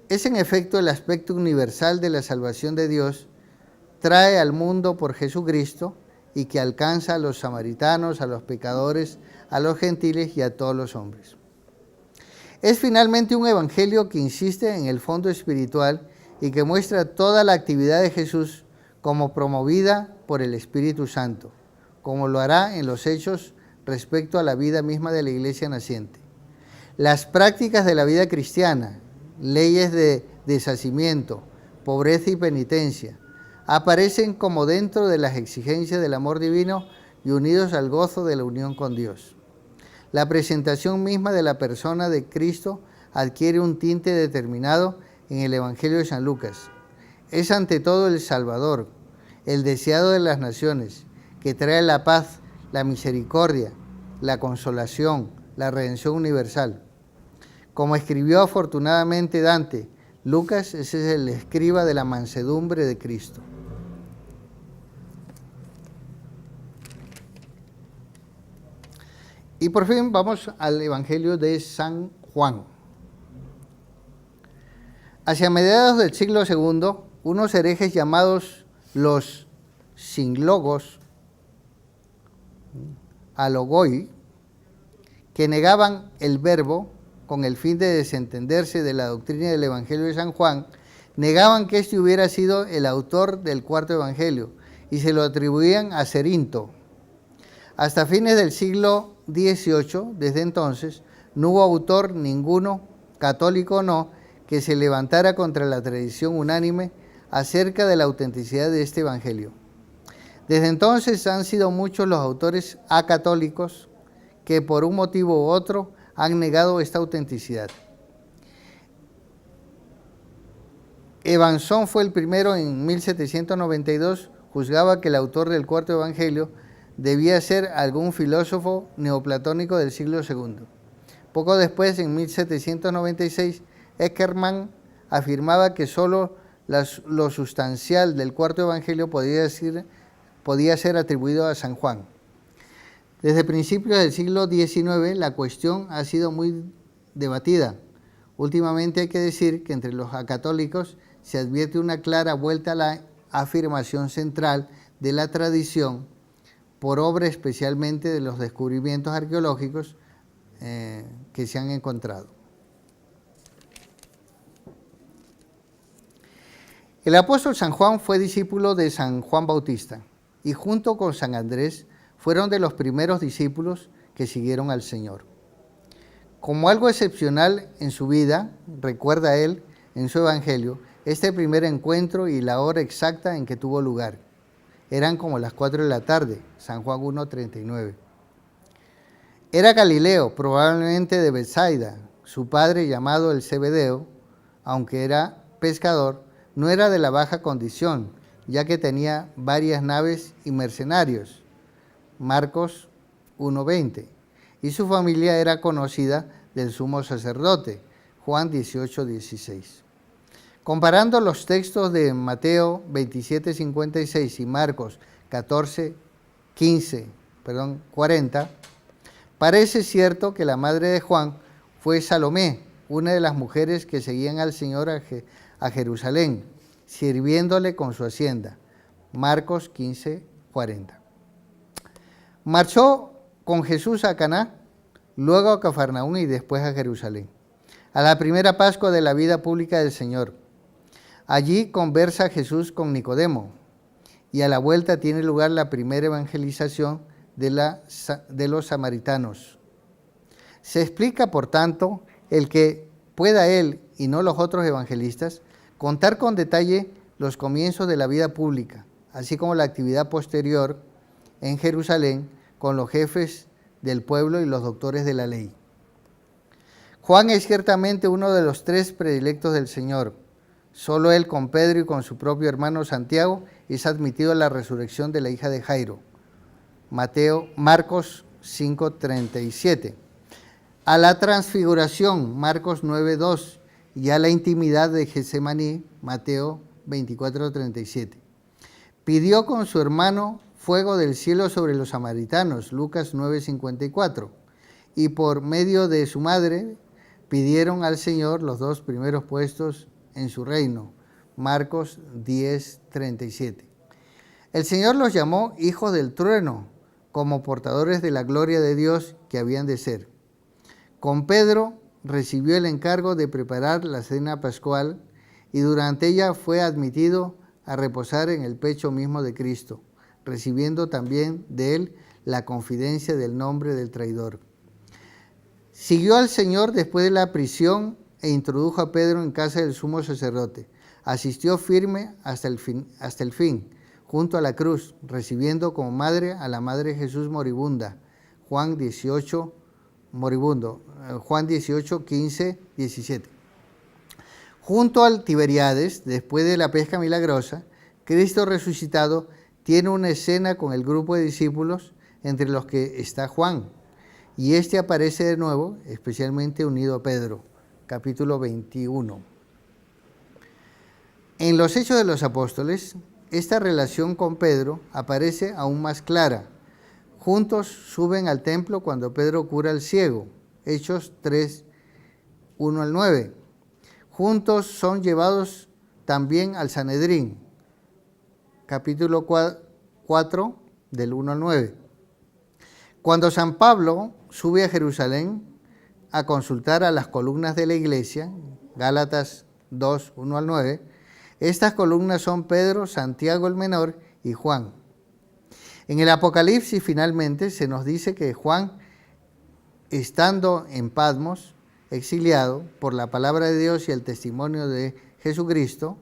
Es en efecto el aspecto universal de la salvación de Dios, trae al mundo por Jesucristo y que alcanza a los samaritanos, a los pecadores, a los gentiles y a todos los hombres. Es finalmente un evangelio que insiste en el fondo espiritual y que muestra toda la actividad de Jesús como promovida por el Espíritu Santo, como lo hará en los hechos respecto a la vida misma de la iglesia naciente. Las prácticas de la vida cristiana, leyes de deshacimiento, pobreza y penitencia, aparecen como dentro de las exigencias del amor divino y unidos al gozo de la unión con Dios. La presentación misma de la persona de Cristo adquiere un tinte determinado en el Evangelio de San Lucas. es ante todo el Salvador, el deseado de las naciones, que trae la paz, la misericordia, la consolación, la redención universal. Como escribió afortunadamente Dante, Lucas ese es el escriba de la mansedumbre de Cristo. Y por fin vamos al Evangelio de San Juan. Hacia mediados del siglo II, unos herejes llamados los sinlogos, alogoi, que negaban el verbo con el fin de desentenderse de la doctrina del Evangelio de San Juan, negaban que éste hubiera sido el autor del cuarto Evangelio y se lo atribuían a Cerinto. Hasta fines del siglo XVIII, desde entonces, no hubo autor ninguno, católico o no, que se levantara contra la tradición unánime acerca de la autenticidad de este Evangelio. Desde entonces han sido muchos los autores acatólicos que por un motivo u otro han negado esta autenticidad. Evanson fue el primero en 1792, juzgaba que el autor del cuarto Evangelio debía ser algún filósofo neoplatónico del siglo II. Poco después, en 1796, Eckermann afirmaba que solo lo sustancial del cuarto Evangelio podía ser atribuido a San Juan. Desde principios del siglo XIX la cuestión ha sido muy debatida. Últimamente hay que decir que entre los acatólicos se advierte una clara vuelta a la afirmación central de la tradición por obra especialmente de los descubrimientos arqueológicos que se han encontrado. El apóstol San Juan fue discípulo de San Juan Bautista y junto con San Andrés fueron de los primeros discípulos que siguieron al Señor. Como algo excepcional en su vida, recuerda él en su Evangelio, este primer encuentro y la hora exacta en que tuvo lugar. Eran como las 4 de la tarde, San Juan 1:39. Era Galileo, probablemente de Betsaida. Su padre, llamado el Zebedeo, aunque era pescador, no era de la baja condición, ya que tenía varias naves y mercenarios. Marcos 1:20. Y su familia era conocida del sumo sacerdote. Juan 18:16. Comparando los textos de Mateo 27:56 y Marcos 40, parece cierto que la madre de Juan fue Salomé, una de las mujeres que seguían al Señor a Jerusalén, sirviéndole con su hacienda. Marcos 15:40. Marchó con Jesús a Caná, luego a Cafarnaúm y después a Jerusalén, a la primera Pascua de la vida pública del Señor. Allí conversa Jesús con Nicodemo y a la vuelta tiene lugar la primera evangelización de los samaritanos. Se explica, por tanto, el que pueda él y no los otros evangelistas contar con detalle los comienzos de la vida pública, así como la actividad posterior en Jerusalén con los jefes del pueblo y los doctores de la ley. Juan es ciertamente uno de los 3 predilectos del Señor. Solo él, con Pedro y con su propio hermano Santiago, es admitido a la resurrección de la hija de Jairo. Marcos 5:37. A la transfiguración, Marcos 9:2. Y a la intimidad de Getsemaní, Mateo 24:37. Pidió con su hermano fuego del cielo sobre los samaritanos, Lucas 9:54. Y por medio de su madre pidieron al Señor los 2 primeros puestos en su reino, Marcos 10:37. El Señor los llamó hijos del trueno, como portadores de la gloria de Dios que habían de ser. Con Pedro recibió el encargo de preparar la cena pascual y durante ella fue admitido a reposar en el pecho mismo de Cristo, recibiendo también de él la confidencia del nombre del traidor. Siguió al Señor después de la prisión e introdujo a Pedro en casa del sumo sacerdote. Asistió firme hasta el fin, junto a la cruz, recibiendo como madre a la madre de Jesús moribunda. Juan 18, 15, 17. Junto al Tiberíades, después de la pesca milagrosa, Cristo resucitado tiene una escena con el grupo de discípulos entre los que está Juan, y este aparece de nuevo, especialmente unido a Pedro, capítulo 21. En los Hechos de los Apóstoles, esta relación con Pedro aparece aún más clara. Juntos suben al templo cuando Pedro cura al ciego, Hechos 3, 1 al 9. Juntos son llevados también al Sanedrín, capítulo 4, del 1 al 9. Cuando San Pablo sube a Jerusalén a consultar a las columnas de la iglesia, Gálatas 2, 1 al 9, estas columnas son Pedro, Santiago el menor y Juan. En el Apocalipsis finalmente se nos dice que Juan, estando en Patmos, exiliado por la palabra de Dios y el testimonio de Jesucristo,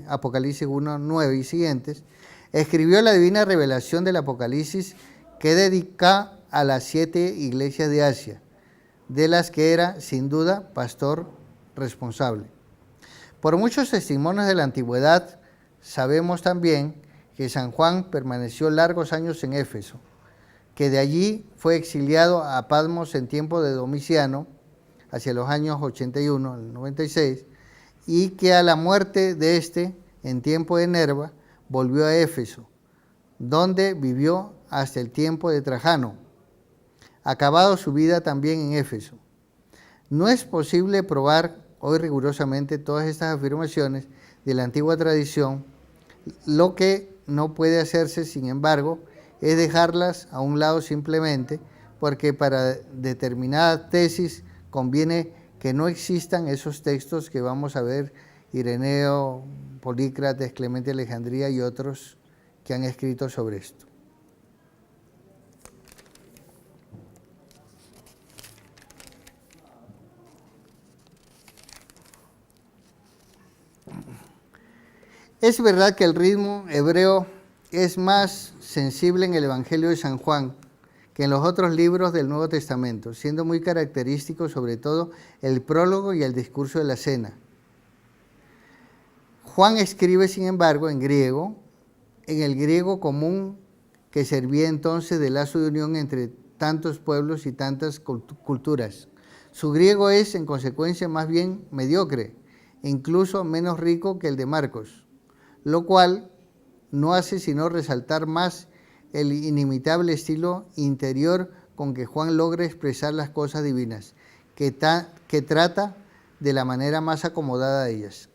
Apocalipsis 1, 9 y siguientes, escribió la divina revelación del Apocalipsis que dedica a las 7 iglesias de Asia, de las que era, sin duda, pastor responsable. Por muchos testimonios de la antigüedad, sabemos también que San Juan permaneció largos años en Éfeso, que de allí fue exiliado a Patmos en tiempo de Domiciano, hacia los años 81 al 96, y que a la muerte de este, en tiempo de Nerva, volvió a Éfeso, donde vivió hasta el tiempo de Trajano, acabado su vida también en Éfeso. No es posible probar hoy rigurosamente todas estas afirmaciones de la antigua tradición. Lo que no puede hacerse, sin embargo, es dejarlas a un lado simplemente porque para determinadas tesis conviene que no existan esos textos que vamos a ver, Ireneo, Polícrates, Clemente de Alejandría y otros que han escrito sobre esto. Es verdad que el ritmo hebreo es más sensible en el Evangelio de San Juan que en los otros libros del Nuevo Testamento, siendo muy característico sobre todo el prólogo y el discurso de la cena. Juan escribe, sin embargo, en griego, en el griego común que servía entonces de lazo de unión entre tantos pueblos y tantas culturas. Su griego es, en consecuencia, más bien mediocre, incluso menos rico que el de Marcos, lo cual no hace sino resaltar más el inimitable estilo interior con que Juan logra expresar las cosas divinas, que trata de la manera más acomodada de ellas.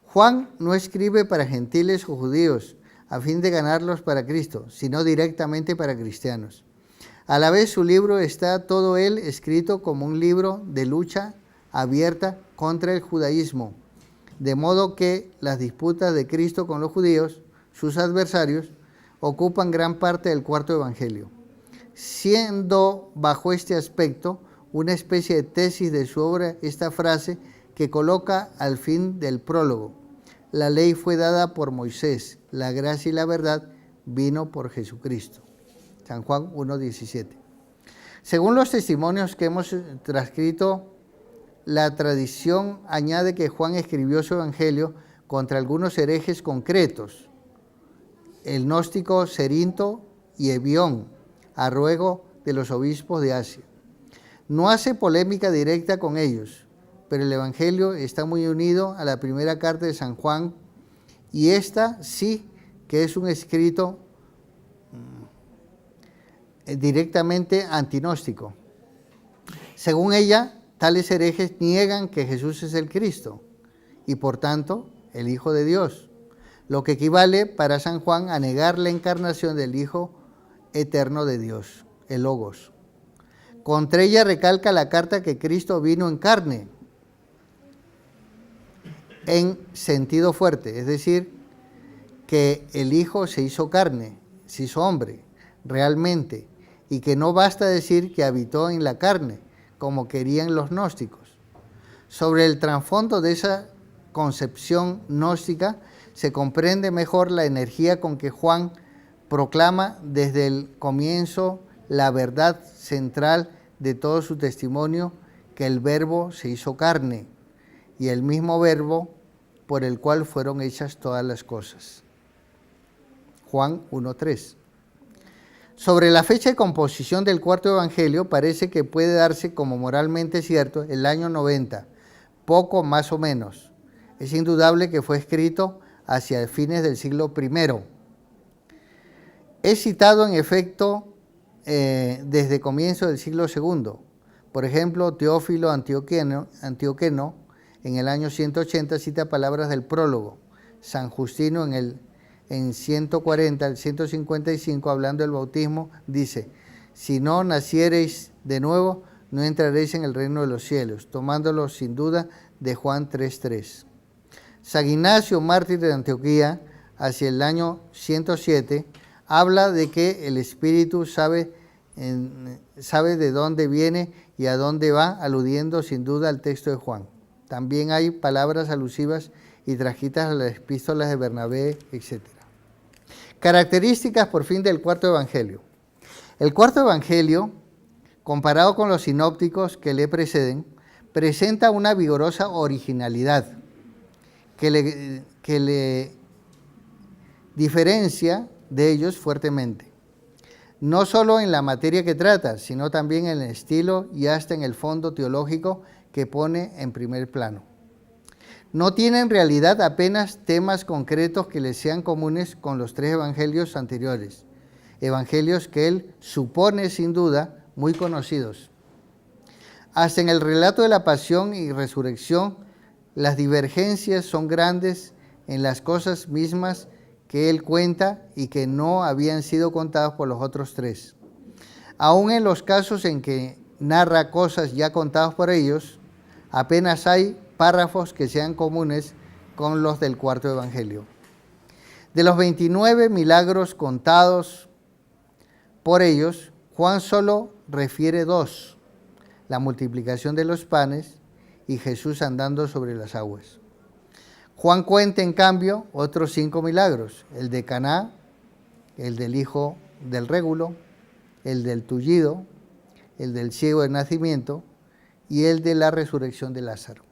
Juan no escribe para gentiles o judíos a fin de ganarlos para Cristo, sino directamente para cristianos. A la vez su libro está todo él escrito como un libro de lucha abierta contra el judaísmo, de modo que las disputas de Cristo con los judíos, sus adversarios, ocupan gran parte del cuarto evangelio, siendo bajo este aspecto una especie de tesis de su obra esta frase que coloca al fin del prólogo: la ley fue dada por Moisés, la gracia y la verdad vino por Jesucristo. San Juan 1:17. Según los testimonios que hemos transcrito, la tradición añade que Juan escribió su evangelio contra algunos herejes concretos, el gnóstico Cerinto y Ebión, a ruego de los obispos de Asia. No hace polémica directa con ellos, pero el evangelio está muy unido a la primera carta de San Juan, y esta sí que es un escrito directamente antinóstico. Según ella, tales herejes niegan que Jesús es el Cristo y por tanto el Hijo de Dios, lo que equivale para San Juan a negar la encarnación del Hijo eterno de Dios, el Logos. Contra ella recalca la carta que Cristo vino en carne, en sentido fuerte, es decir, que el Hijo se hizo carne, se hizo hombre, realmente, y que no basta decir que habitó en la carne, como querían los gnósticos. Sobre el trasfondo de esa concepción gnóstica se comprende mejor la energía con que Juan proclama desde el comienzo la verdad central de todo su testimonio, que el Verbo se hizo carne, y el mismo verbo por el cual fueron hechas todas las cosas. Juan 1:3. Sobre la fecha de composición del cuarto evangelio, parece que puede darse como moralmente cierto el año 90, poco más o menos. Es indudable que fue escrito hacia fines del siglo I. Es citado en efecto desde comienzo del siglo II. Por ejemplo, Teófilo Antioqueno en el año 180 cita palabras del prólogo. San Justino en 140 al 155, hablando del bautismo, dice: si no naciereis de nuevo, no entraréis en el reino de los cielos, tomándolo sin duda de Juan 3:3. San Ignacio, mártir de Antioquía, hacia el año 107, habla de que el Espíritu sabe de dónde viene y a dónde va, aludiendo sin duda al texto de Juan. También hay palabras alusivas y transcritas a las epístolas de Bernabé, etc. Características, por fin, del cuarto evangelio. El cuarto evangelio, comparado con los sinópticos que le preceden, presenta una vigorosa originalidad que le diferencia de ellos fuertemente. No solo en la materia que trata, sino también en el estilo y hasta en el fondo teológico que pone en primer plano. No tiene en realidad apenas temas concretos que le sean comunes con los tres evangelios anteriores, evangelios que él supone sin duda muy conocidos. Hasta en el relato de la pasión y resurrección, las divergencias son grandes en las cosas mismas que él cuenta y que no habían sido contadas por los otros tres. Aún en los casos en que narra cosas ya contadas por ellos, apenas hay párrafos que sean comunes con los del cuarto evangelio. De los 29 milagros contados por ellos, Juan solo refiere 2, la multiplicación de los panes y Jesús andando sobre las aguas. Juan cuenta, en cambio, otros 5 milagros: el de Caná, el del hijo del régulo, el del tullido, el del ciego de nacimiento y el de la resurrección de Lázaro.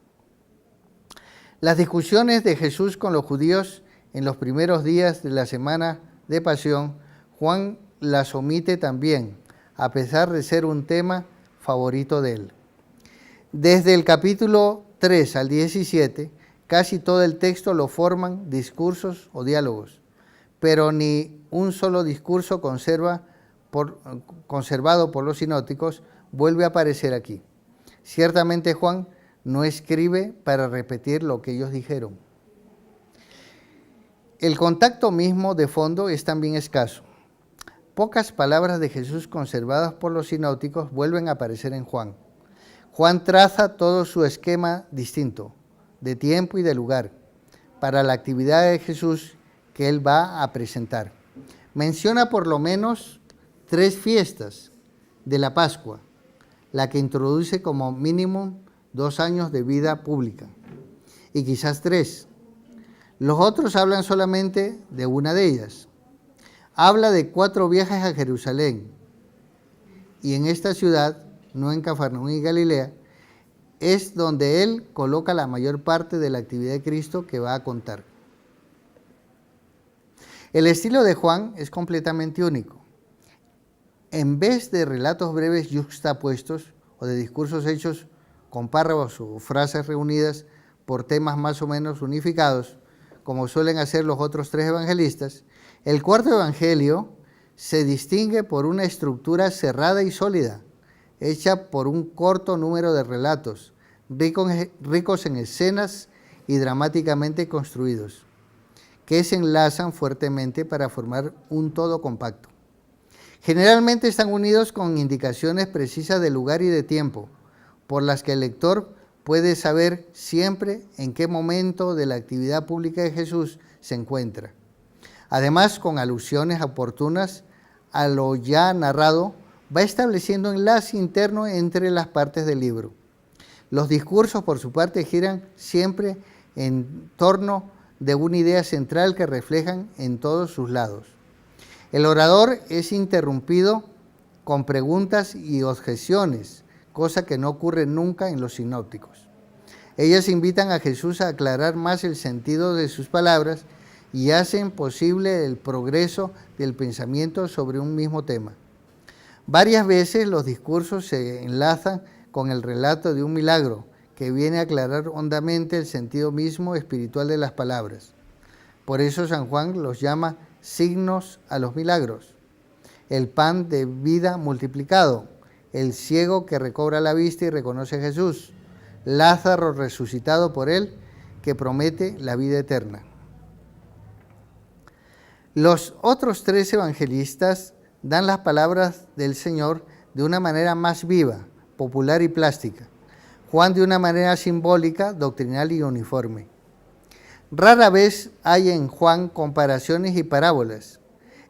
Las discusiones de Jesús con los judíos en los primeros días de la semana de pasión, Juan las omite también, a pesar de ser un tema favorito de él. Desde el capítulo 3 al 17, casi todo el texto lo forman discursos o diálogos, pero ni un solo discurso conservado por los sinópticos vuelve a aparecer aquí. Ciertamente Juan no escribe para repetir lo que ellos dijeron. El contacto mismo de fondo es también escaso. Pocas palabras de Jesús conservadas por los sinópticos vuelven a aparecer en Juan. Juan traza todo su esquema distinto, de tiempo y de lugar, para la actividad de Jesús que él va a presentar. Menciona por lo menos 3 fiestas de la Pascua, la que introduce como mínimo 2 años de vida pública, y quizás 3. Los otros hablan solamente de una de ellas. Habla de 4 viajes a Jerusalén, y en esta ciudad, no en Cafarnaúm y Galilea, es donde él coloca la mayor parte de la actividad de Cristo que va a contar. El estilo de Juan es completamente único. En vez de relatos breves yuxtapuestos o de discursos hechos con párrafos o frases reunidas por temas más o menos unificados, como suelen hacer los otros 3 evangelistas, el cuarto evangelio se distingue por una estructura cerrada y sólida, hecha por un corto número de relatos, ricos en escenas y dramáticamente construidos, que se enlazan fuertemente para formar un todo compacto. Generalmente están unidos con indicaciones precisas de lugar y de tiempo, por las que el lector puede saber siempre en qué momento de la actividad pública de Jesús se encuentra. Además, con alusiones oportunas a lo ya narrado, va estableciendo enlace interno entre las partes del libro. Los discursos, por su parte, giran siempre en torno de una idea central que reflejan en todos sus lados. El orador es interrumpido con preguntas y objeciones, cosa que no ocurre nunca en los sinópticos. Ellas invitan a Jesús a aclarar más el sentido de sus palabras y hacen posible el progreso del pensamiento sobre un mismo tema. Varias veces los discursos se enlazan con el relato de un milagro que viene a aclarar hondamente el sentido mismo espiritual de las palabras. Por eso San Juan los llama signos a los milagros. El pan de vida multiplicado, el ciego que recobra la vista y reconoce a Jesús, Lázaro resucitado por él que promete la vida eterna. Los otros 3 evangelistas dan las palabras del Señor de una manera más viva, popular y plástica. Juan de una manera simbólica, doctrinal y uniforme. Rara vez hay en Juan comparaciones y parábolas.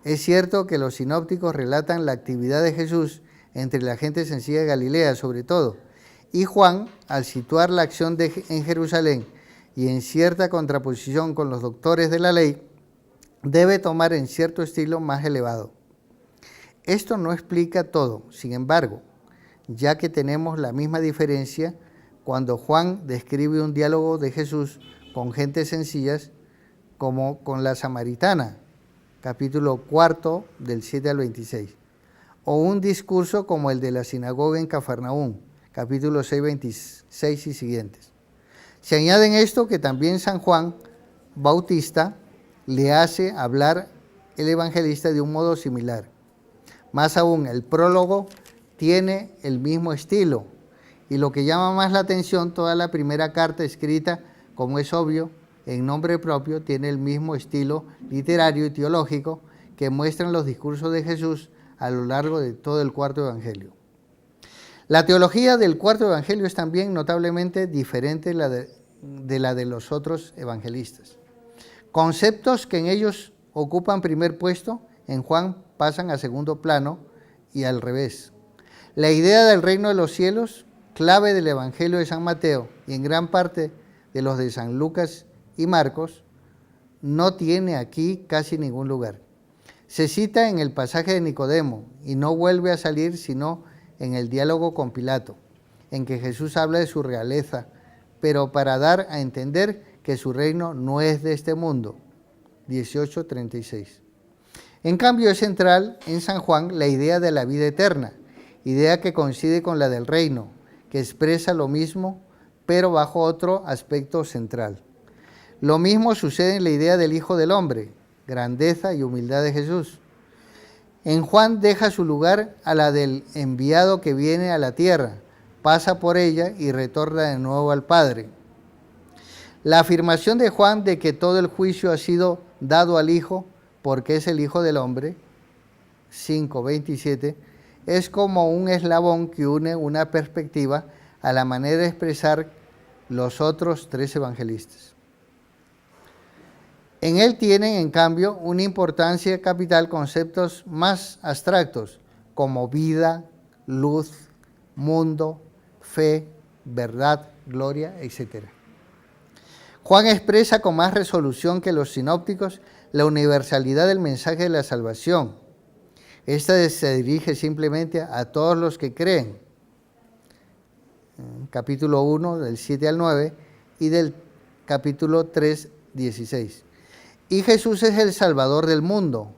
Es cierto que los sinópticos relatan la actividad de Jesús entre la gente sencilla de Galilea, sobre todo, y Juan, al situar la acción en Jerusalén y en cierta contraposición con los doctores de la ley, debe tomar en cierto estilo más elevado. Esto no explica todo, sin embargo, ya que tenemos la misma diferencia cuando Juan describe un diálogo de Jesús con gentes sencillas, como con la samaritana, capítulo 4, del 7 al 26, o un discurso como el de la sinagoga en Cafarnaúm, capítulo 6, 26 y siguientes. Se añaden esto que también San Juan Bautista le hace hablar el evangelista de un modo similar. Más aún, el prólogo tiene el mismo estilo, y lo que llama más la atención, toda la primera carta escrita, como es obvio, en nombre propio, tiene el mismo estilo literario y teológico que muestran los discursos de Jesús a lo largo de todo el cuarto evangelio. La teología del cuarto evangelio es también notablemente diferente de la de los otros evangelistas. Conceptos que en ellos ocupan primer puesto, en Juan pasan a segundo plano y al revés. La idea del reino de los cielos, clave del evangelio de San Mateo y en gran parte de los de San Lucas y Marcos, no tiene aquí casi ningún lugar. Se cita en el pasaje de Nicodemo y no vuelve a salir sino en el diálogo con Pilato, en que Jesús habla de su realeza, pero para dar a entender que su reino no es de este mundo. 18:36. En cambio es central en San Juan la idea de la vida eterna, idea que coincide con la del reino, que expresa lo mismo, pero bajo otro aspecto central. Lo mismo sucede en la idea del Hijo del Hombre, grandeza y humildad de Jesús. En Juan deja su lugar a la del enviado que viene a la tierra, pasa por ella y retorna de nuevo al Padre. La afirmación de Juan de que todo el juicio ha sido dado al Hijo porque es el Hijo del Hombre, 5:27, es como un eslabón que une una perspectiva a la manera de expresar los otros 3 evangelistas. En él tienen, en cambio, una importancia capital conceptos más abstractos, como vida, luz, mundo, fe, verdad, gloria, etc. Juan expresa con más resolución que los sinópticos la universalidad del mensaje de la salvación. Esta se dirige simplemente a todos los que creen. Capítulo 1, del 7 al 9, y del capítulo 3, 16. Y Jesús es el Salvador del mundo,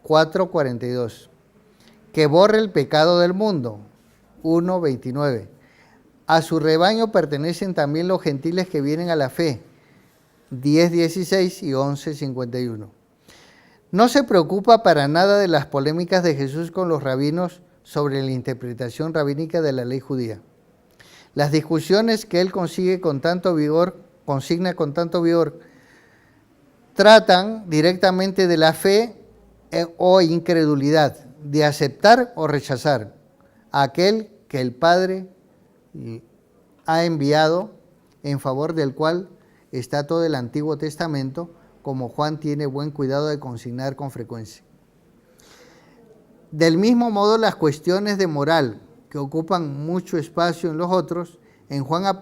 4:42. Que borre el pecado del mundo, 1:29. A su rebaño pertenecen también los gentiles que vienen a la fe, 10:16 y 11:51. No se preocupa para nada de las polémicas de Jesús con los rabinos sobre la interpretación rabínica de la ley judía. Las discusiones que él consigna con tanto vigor, tratan directamente de la fe o incredulidad, de aceptar o rechazar a aquel que el Padre ha enviado, en favor del cual está todo el Antiguo Testamento, como Juan tiene buen cuidado de consignar con frecuencia. Del mismo modo, las cuestiones de moral, que ocupan mucho espacio en los otros, en Juan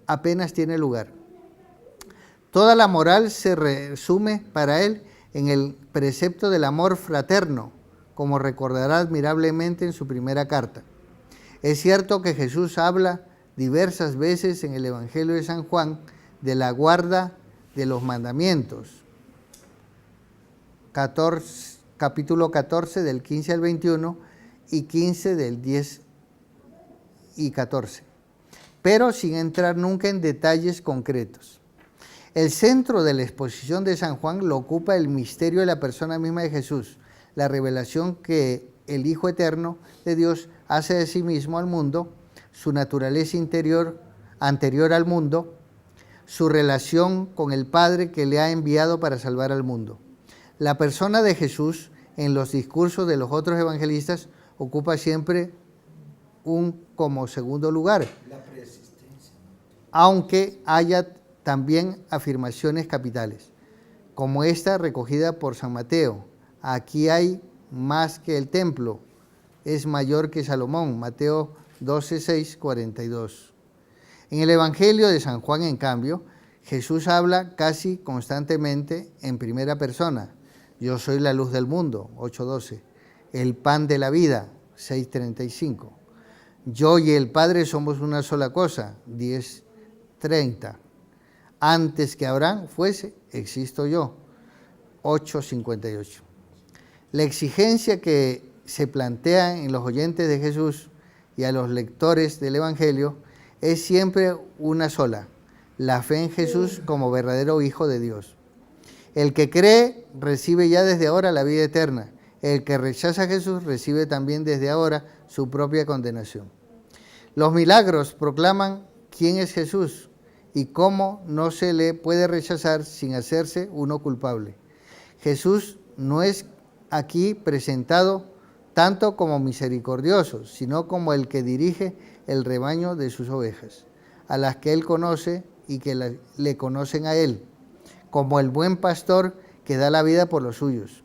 apenas tiene lugar. Toda la moral se resume para él en el precepto del amor fraterno, como recordará admirablemente en su primera carta. Es cierto que Jesús habla diversas veces en el Evangelio de San Juan de la guarda de los mandamientos. Capítulo 14 del 15 al 21 y 15 del 10 y 14, pero sin entrar nunca en detalles concretos. El centro de la exposición de San Juan lo ocupa el misterio de la persona misma de Jesús, la revelación que el Hijo Eterno de Dios hace de sí mismo al mundo, su naturaleza interior anterior al mundo, su relación con el Padre que le ha enviado para salvar al mundo. La persona de Jesús en los discursos de los otros evangelistas ocupa siempre un como segundo lugar, la preexistencia, aunque haya también afirmaciones capitales, como esta recogida por San Mateo: aquí hay más que el templo, es mayor que Salomón, Mateo 12, 6, 42. En el Evangelio de San Juan, en cambio, Jesús habla casi constantemente en primera persona: yo soy la luz del mundo, 8:12, el pan de la vida, 6:35. Yo y el Padre somos una sola cosa, 10:30. Antes que Abraham fuese, existo yo, 8:58. La exigencia que se plantea en los oyentes de Jesús y a los lectores del Evangelio es siempre una sola: la fe en Jesús como verdadero Hijo de Dios. El que cree recibe ya desde ahora la vida eterna. El que rechaza a Jesús recibe también desde ahora su propia condenación. Los milagros proclaman quién es Jesús y cómo no se le puede rechazar sin hacerse uno culpable. Jesús no es aquí presentado tanto como misericordioso, sino como el que dirige el rebaño de sus ovejas, a las que él conoce y que le conocen a él, como el buen pastor que da la vida por los suyos.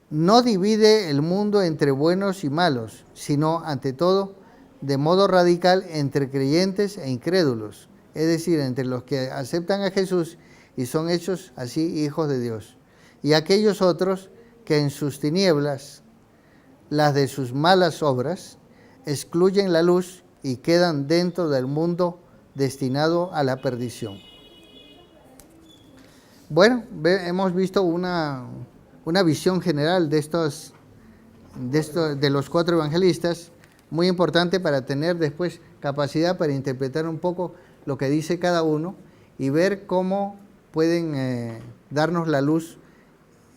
No divide el mundo entre buenos y malos, sino, ante todo, de modo radical entre creyentes e incrédulos, es decir, entre los que aceptan a Jesús y son hechos así hijos de Dios, y aquellos otros que en sus tinieblas, las de sus malas obras, excluyen la luz y quedan dentro del mundo destinado a la perdición. Bueno, hemos visto una visión general de los cuatro evangelistas, muy importante para tener después capacidad para interpretar un poco lo que dice cada uno y ver cómo pueden darnos la luz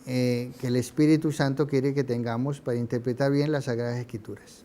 que el Espíritu Santo quiere que tengamos para interpretar bien las Sagradas Escrituras.